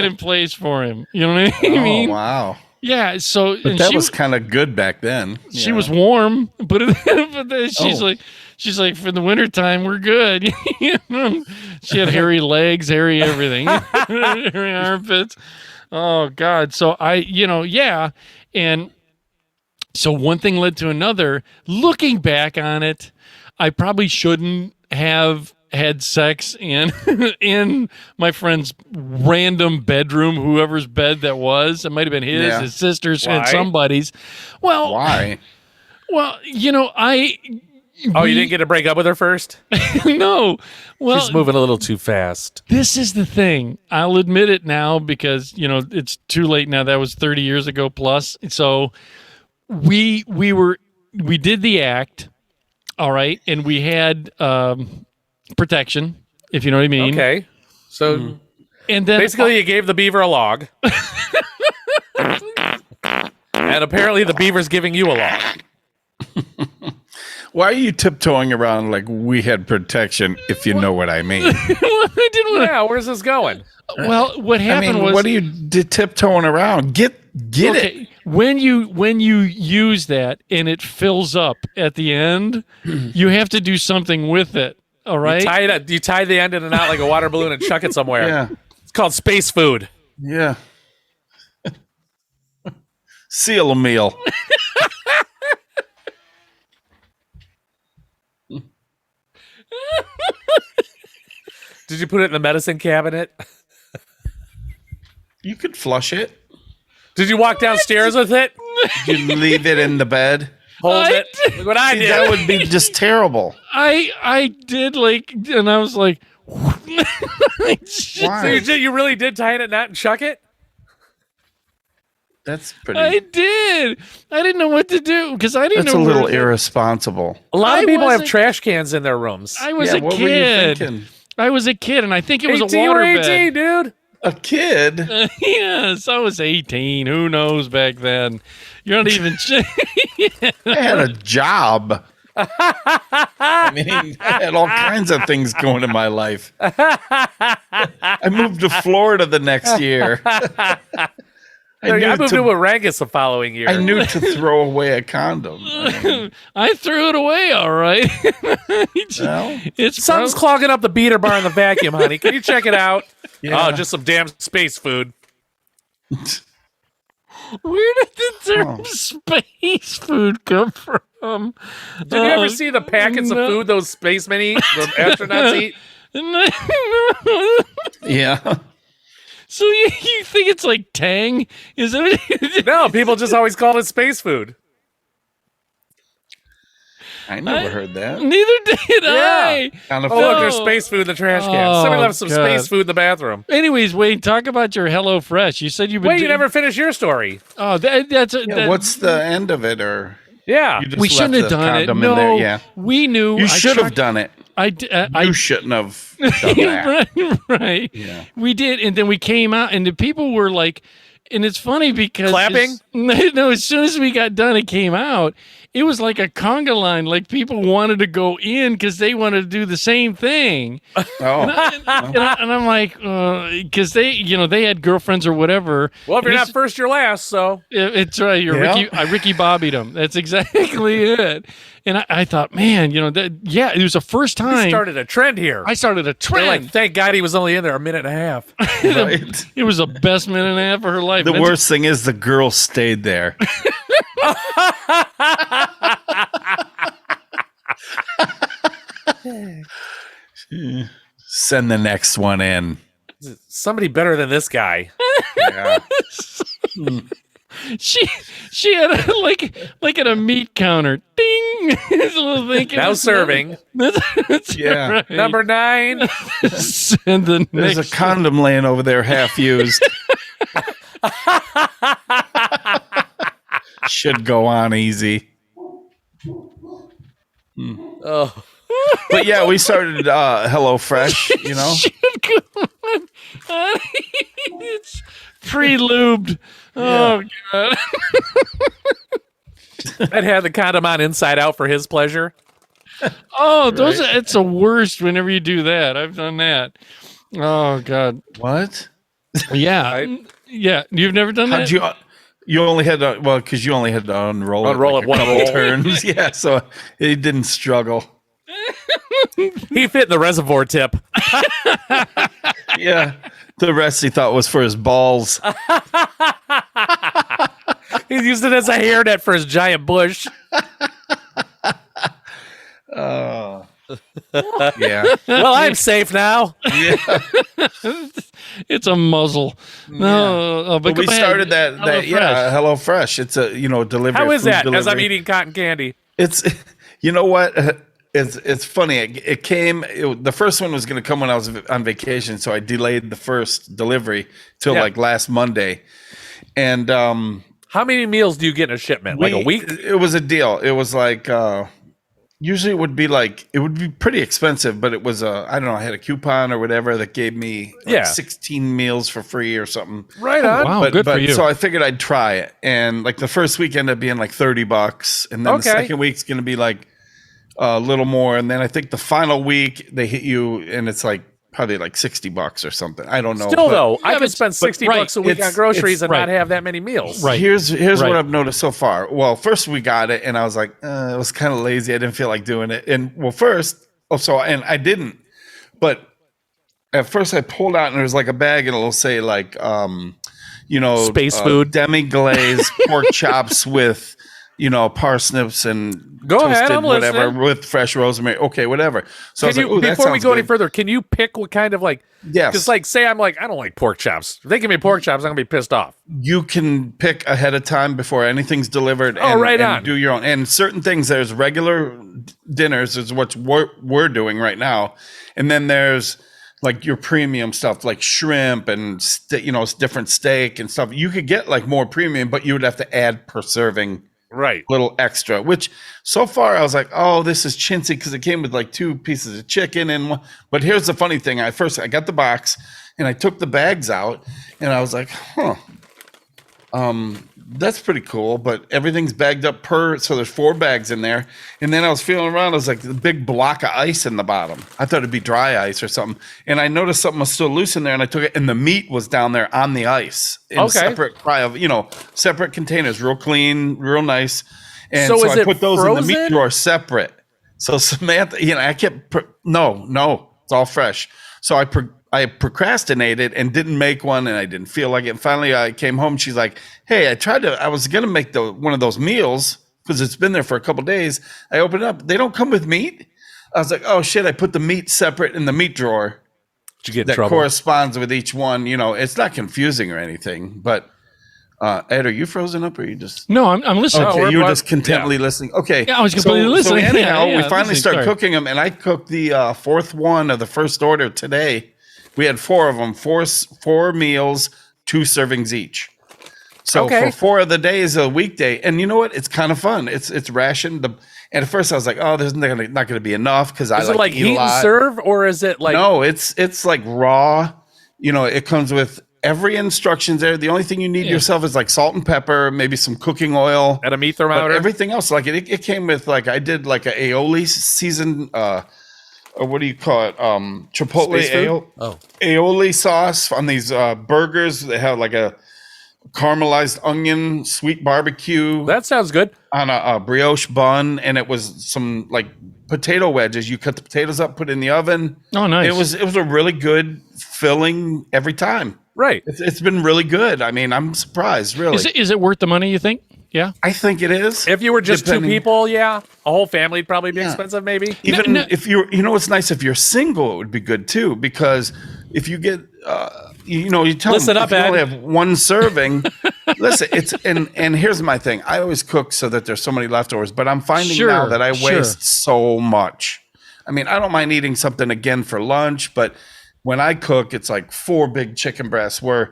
in place for him. You know what I mean? Oh, wow. Yeah. So But that was kind of good back then. She was warm, but then she's like, for the wintertime, we're good. She had hairy legs, hairy everything, hairy armpits. Oh God. So and so one thing led to another. Looking back on it, I probably shouldn't have had sex in my friend's random bedroom, whoever's bed that was. It might have been his sister's, and somebody's. Well, why? Well, you didn't get to break up with her first? No. Well, she's moving a little too fast. This is the thing. I'll admit it now because, it's too late now. That was 30 years ago plus. So we did the act. All right. And we had protection, if you know what I mean. Okay. So and then basically you gave the beaver a log. And apparently the beaver's giving you a log. Why are you tiptoeing around like we had protection, if you know what I mean? I didn't want to. Yeah, where's this going? Well, what happened was, what are you tiptoeing around? Get it. When you use that and it fills up at the end, you have to do something with it. All right. You tie the end in a knot like a water balloon and chuck it somewhere. Yeah. It's called space food. Yeah. Seal a meal. Did you put it in the medicine cabinet? You could flush it. Did you walk downstairs with it? Did you leave it in the bed? Hold it. Look what I did. That would be just terrible. I did and I was like, Why? So you really did tie it in a knot and chuck it? That's pretty. I did. I didn't know what to do because I didn't That's know. a little irresponsible. A lot of people have wasn't- trash cans in their rooms. I was a what were you kid. thinking? I was a kid, and I think it was a 18 water or 18, bed. dude. A kid? Yes, I was 18. Who knows back then? You're not even. I had a job. I mean, I had all kinds of things going in my life. I moved to Florida the next year. I moved to Warangus the following year. I knew to throw away a condom. I threw it away, all right. Well, Something's clogging up the beater bar in the vacuum, honey. Can you check it out? Yeah. Oh, just some damn space food. Where did the term space food come from? Did you ever see the packets of food those spacemen eat, the astronauts eat? yeah. So you think it's like Tang? Is it? No, people just always call it space food. I never heard that. Neither did I. On a Oh, look, No. there's space food in the trash can. Oh, Somebody left some God. space food in the bathroom. Anyways, Wayne, talk about your Hello Fresh. You said you've been. Wait, you never finished your story. Oh, that's Yeah, what's the end of it? Or Yeah. you just we left shouldn't have the done it. condom No, in there? Yeah, we knew. you I should have checked- done it. I You shouldn't have done that. right. Yeah. We did, and then we came out, and the people were like, and it's funny because Clapping? No, as soon as we got done, it came out. It was like a conga line. Like people wanted to go in because they wanted to do the same thing. Oh, And I'm like, because they had girlfriends or whatever. Well, if you're And not this- first, you're last. So It's right. You're Yeah. Ricky Bobbied them. That's exactly it. And I thought, man, it was the first you time started a trend here. I started a They're trend. like, thank God he was only in there a minute and a half. right. It was the best minute and a half of her life. The That's- worst thing is the girl stayed there. Send the next one in. Somebody better than this guy. Yeah. She had like at a meat counter. Ding! This little thing. Now serving. That's Yeah. right. Number 9. Send the There's next. a condom laying over there half used. Should go on easy. Oh, But yeah, we started Hello Fresh, you know. It's pre-lubed. Oh god. that had the condom on inside out for his pleasure. Oh, it's the worst whenever you do that. I've done that. Oh god. What? Yeah. Yeah. You've never done How'd that? you only had to, well, because you only had to unroll Unroll like it one a couple roll. turns. Yeah, so it didn't struggle. He fit in the reservoir tip. Yeah. The rest he thought was for his balls. He used it as a hairnet for his giant bush. Oh. Yeah. Well, I'm safe now. It's a muzzle. No, but But we go ahead. started that HelloFresh. yeah, Hello Fresh. It's a delivery. How is food that? As I'm delivery. eating cotton candy. It's you know what? It's funny. It came. The first one was going to come when I was on vacation, so I delayed the first delivery till Yeah. like last Monday. And How many meals do you get in a shipment? Like a week? It was a deal. It was like usually it would be pretty expensive, but it was I don't know. I had a coupon or whatever that gave me like 16 meals for free or something. Right on. Wow, good for you. So I figured I'd try it, and like the first week ended up being like $30, and then the Okay. second week's going to be like a little more, and then I think the final week they hit you, and it's like probably like $60 or something. I don't know. Still, but though, I but- could spend $60 right, a week on it's- groceries and right. not have that many meals. Right. Here's Right. what I've noticed so far. Well, first we got it, and I was like, it was kind of lazy. I didn't feel like doing it. And well, and I didn't. But at first, I pulled out, and there was like a bag, and it'll say like, Space food. demi-glazed pork chops with, parsnips and Go ahead, I'm whatever listening. with fresh rosemary. Okay, whatever. So I was Can like, you, "Ooh, that before we sounds go any good." further, can you pick what kind of like? Yes. Because like, say I'm like, I don't like pork chops. If they give me pork chops, I'm gonna be pissed off. You can pick ahead of time before anything's delivered. Oh, right and on. do your own. And certain things, there's regular dinners, is what we're doing right now, and then there's like your premium stuff, like shrimp and different steak and stuff. You could get like more premium, but you would have to add per serving. Right. Little extra, which so far I was like, oh, this is chintzy because it came with like 2 pieces of chicken and one. But here's the funny thing: I got the box and I took the bags out and I was like, that's pretty cool. But everything's bagged up so there's 4 bags in there. And then I was feeling around, I was like, the big block of ice in the bottom. I thought it'd be dry ice or something. And I noticed something was still loose in there, and I took it, and the meat was down there on the ice in Okay. separate containers, real clean, real nice. And So so, is I it put those in the meat frozen? drawer separate. So Samantha, I kept no, it's all fresh. So I procrastinated and didn't make one, and I didn't feel like it. And finally, I came home. She's like, "Hey, I was gonna make one of those meals because it's been there for a couple days. I opened it up. They don't come with meat." I was like, "Oh shit!" I put the meat separate in the meat drawer Did you get in that trouble? corresponds with each one. It's not confusing or anything, but Ed, are you frozen up or are you just... No, I'm listening. Okay, we're you were both- just contently listening. Okay. Yeah, I was completely listening. So anyhow, Yeah, we finally listening, started sorry. cooking them, and I cooked the fourth one of the first order today. We had 4 of them, four meals, 2 servings each. So Okay. for 4 of the days a weekday, and you know what? It's kind of fun. It's rationed. And at first I was like, oh, there's not going to be enough because I Is it like to eat a heat and lot. serve, or is it like No, it's like raw. You know, it comes with every instructions there. The only thing you need yourself is like salt and pepper, maybe some cooking oil, at a meat but thermometer? everything else, like it came with like I did like a aioli seasoned, or what do you call it? Chipotle Space food? aioli sauce on these burgers. They have like a caramelized onion, sweet barbecue That sounds good. on a brioche bun, and it was some like potato wedges. You cut the potatoes up, put it in the oven. Oh, nice. It was a really good filling every time. Right. It's been really good. I mean, I'm surprised, really. Is it worth the money, you think? Yeah. I think it is. If you were just Depending- 2 people, yeah. A whole family would probably be Yeah. expensive, maybe. Even No. if you're, you know, what's nice if you're single, it would be good too, because if you get, you know, you tell Listen them up, if you only Ed. have 1 serving. Listen, it's and here's my thing. I always cook so that there's so many leftovers, but I'm finding Sure, now that I sure. waste so much. I mean, I don't mind eating something again for lunch, but when I cook, it's like 4 big chicken breasts where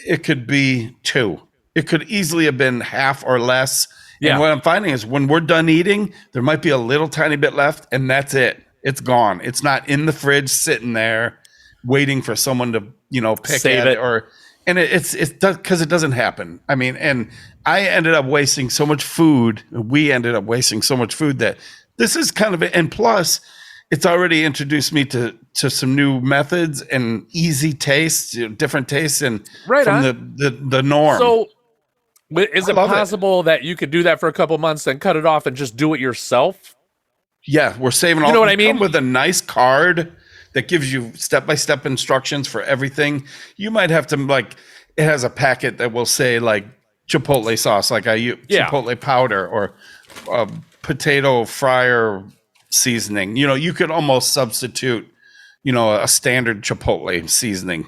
it could be 2. It could easily have been half or less. Yeah. And what I'm finding is when we're done eating, there might be a little tiny bit left, and that's it. It's gone. It's not in the fridge sitting there waiting for someone to, you know, pick Save at it. it. Or and it's because it doesn't happen. I mean, and I ended up wasting so much food. We ended up wasting so much food that this is kind of it. And plus, it's already introduced me to some new methods and easy tastes, you know, different tastes, and Right from on. the norm. So, is I it love it. possible that you could do that for a couple months, then cut it off and just do it yourself? Yeah, we're saving all. You know what I we come mean? with a nice card that gives you step-by-step instructions for everything. You might have to like it has a packet that will say like Chipotle sauce, like I use Yeah. Chipotle powder or potato fryer seasoning. You know, you could almost substitute, you know, a standard Chipotle seasoning,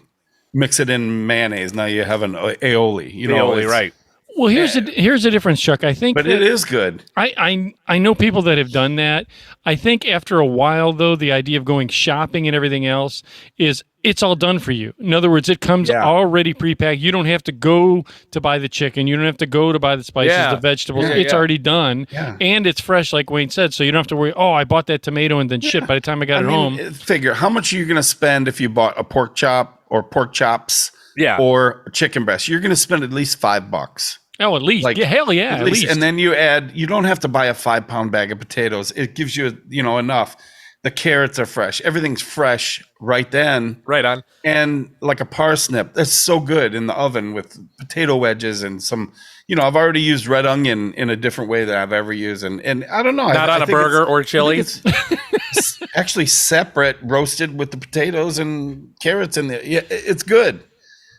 mix it in mayonnaise. Now you have an aioli. You know, Aioli, it's- right. Well, here's the difference, Chuck. I think But that it is good. I know people that have done that. I think after a while, though, the idea of going shopping and everything else is it's all done for you. In other words, it comes Yeah. already prepacked. You don't have to go to buy the chicken. You don't have to go to buy the spices, Yeah. the vegetables. Yeah, It's yeah. already done, Yeah. and it's fresh, like Wayne said. So you don't have to worry. Oh, I bought that tomato and then shit. By the time I got it home, Figure how much are you going to spend if you bought a pork chop or pork chops, Yeah. or a chicken breast? You're going to spend at least $5. oh, at least, Like, yeah, hell yeah, At least, and then you add. You don't have to buy a 5-pound bag of potatoes. It gives you, you know, enough. The carrots are fresh. Everything's fresh right then. Right on. And like a parsnip, that's so good in the oven with potato wedges and some. You know, I've already used red onion in a different way than I've ever used, and I don't know. Not on a think burger it's- or I think chili? it's actually separate, roasted with the potatoes and carrots in there. Yeah, it's good.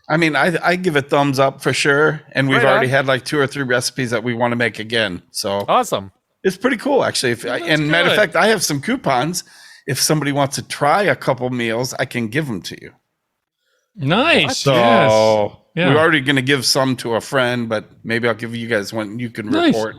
I mean, I give it thumbs up for sure. And we've Right already on. had like 2 or 3 recipes that we want to make again. So Awesome. it's pretty cool, actually. And matter of good. fact, I have some coupons. If somebody wants to try a couple meals, I can give them to you. nice. So Yes. Yeah. we're already going to give some to a friend, but maybe I'll give you guys one you can Nice. report.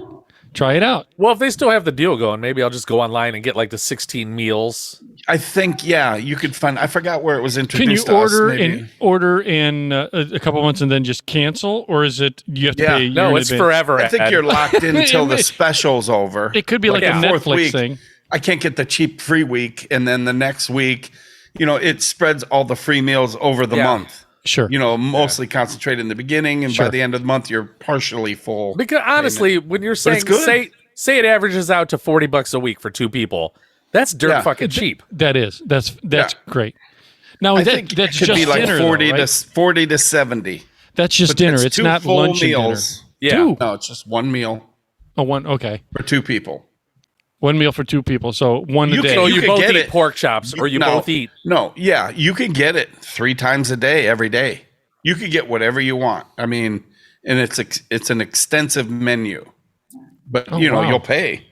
Try it out. Well, if they still have the deal going, maybe I'll just go online and get like the 16 meals. I think, yeah, you could find. I forgot where it was Can introduced. you to us, order maybe. and order in a couple months and then just cancel, or is it you have to Yeah. pay? a year No, in it's advance? forever. I think Ed. you're locked in until the special's over. It could be like Yeah. a the fourth Netflix week. thing. I can't get the cheap free week, and then the next week, you know, it spreads all the free meals over the Yeah. month. Sure. You know, mostly concentrated in the beginning, and by Sure. the end of the month, you're partially full. Because honestly, when you're saying it's good. say it averages out to $40 a week for 2 people, that's dirt Yeah. fucking cheap. That's Yeah. great. Now I that, think that's it could just be like dinner, 40 though, right? to 40 to 70. That's just But dinner. it's It's 2 not full lunch and dinner. meals. Yeah. Two. No, it's just one meal Oh, one. Okay, for 2 people. one meal for 2 people. So one a You day. can- So You you could both get eat it. pork chops, or you No, both eat. No, yeah, you can get it 3 times a day, every day. You could get whatever you want. I mean, and it's an extensive menu, but Oh, you know wow. you'll pay.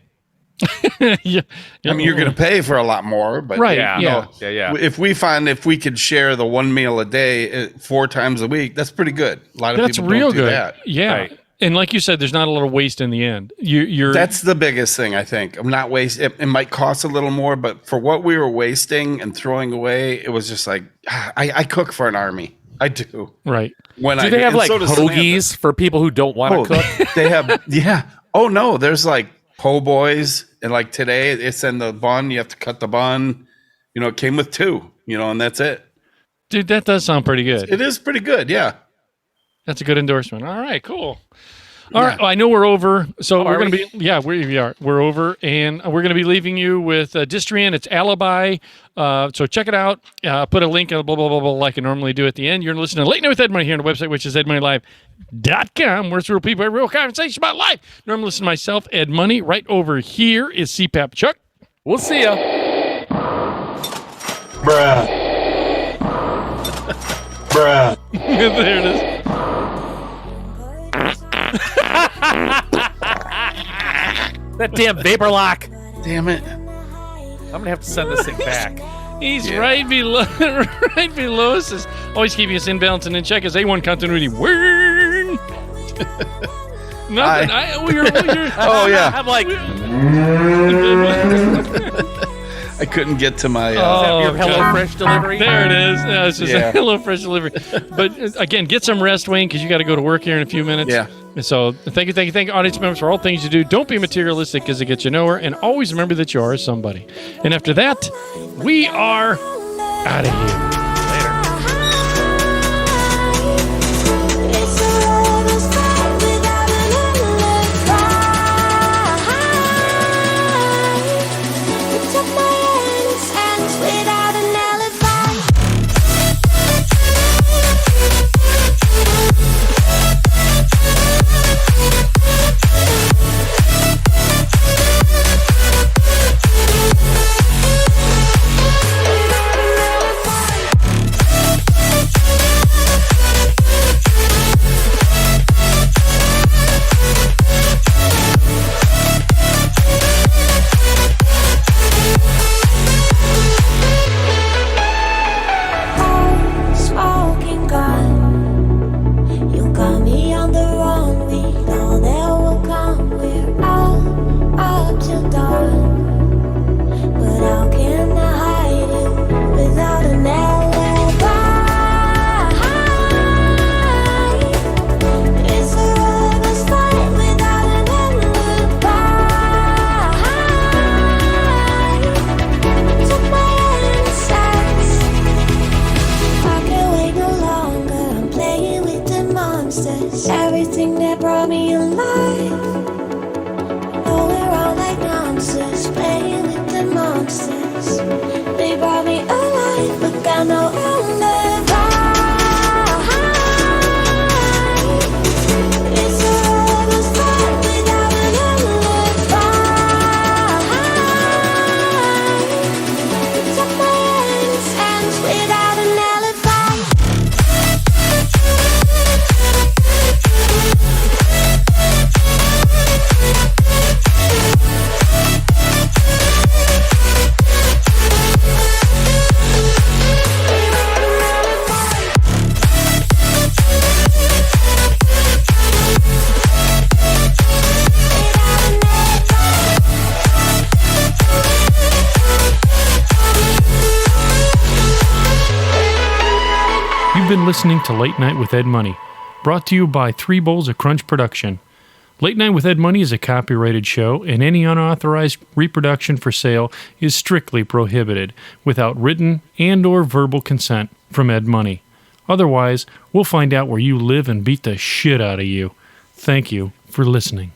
Yeah. I mean, you're going to pay for a lot more, but Right. Yeah. Yeah. if we could share the one meal a day 4 times a week, that's pretty good. A lot of That's people real don't do good. that. Yeah. Right. And like you said, there's not a lot of waste in the end. You're That's the biggest thing, I think. I'm not wasting. It might cost a little more, but for what we were wasting and throwing away, it was just like I cook for an army. I do. right. When Do they have and like so does Samantha. hoagies for people who don't want to cook? They have, yeah. Oh no, there's like po' boys, and like today it's in the bun. You have to cut the bun. You know, it came with 2. You know, and that's it. Dude, that does sound pretty good. It is pretty good, yeah. That's a good endorsement. All right, cool. All right, I know we're over, so we're going to be we are. We're over, and we're going to be leaving you with Distrian. It's Alibi. So check it out. Put a link, blah, blah, blah, blah, like I normally do at the end. You're listening to Late Night with Ed Money here on the website, which is edmoneylive.com, where it's real people have real conversation about life. Normally listen to myself, Ed Money. Right over here is CPAP Chuck. We'll see ya. Bruh. Bruh. There it is. That damn vapor lock. Damn it. I'm gonna have to send this thing back. He's right below right below us. Is always keeping us in balance and in check as A1 continuity. Word. Nothing. You're, Oh yeah. I'm like, I couldn't get to my. your Hello God. Fresh delivery. There it is. It's just Yeah. a Hello Fresh delivery. But again, get some rest, Wayne, because you got to go to work here in a few minutes. Yeah. So thank you, audience members, for all things you do. Don't be materialistic because it gets you nowhere. And always remember that you are somebody. And after that, we are out of here. Smoking gun, you got me on the run. We know there will come. We're up till dawn. But how can I hide you without an alibi? It's a rubber fight without an alibi. Took my innocence. I can't wait no longer. I'm playing with the monsters. Everything that brought me alive. Oh, we're all like monsters, playing with the monsters. They brought me alive, but got no alibi. It's a rubber fight without an alibi. Took my innocence without an alibi. You've been listening to Late Night with Ed Money, brought to you by 3 Bowls of Crunch Production. Late Night with Ed Money is a copyrighted show, and any unauthorized reproduction for sale is strictly prohibited without written and or verbal consent from Ed Money. Otherwise, we'll find out where you live and beat the shit out of you. Thank you for listening.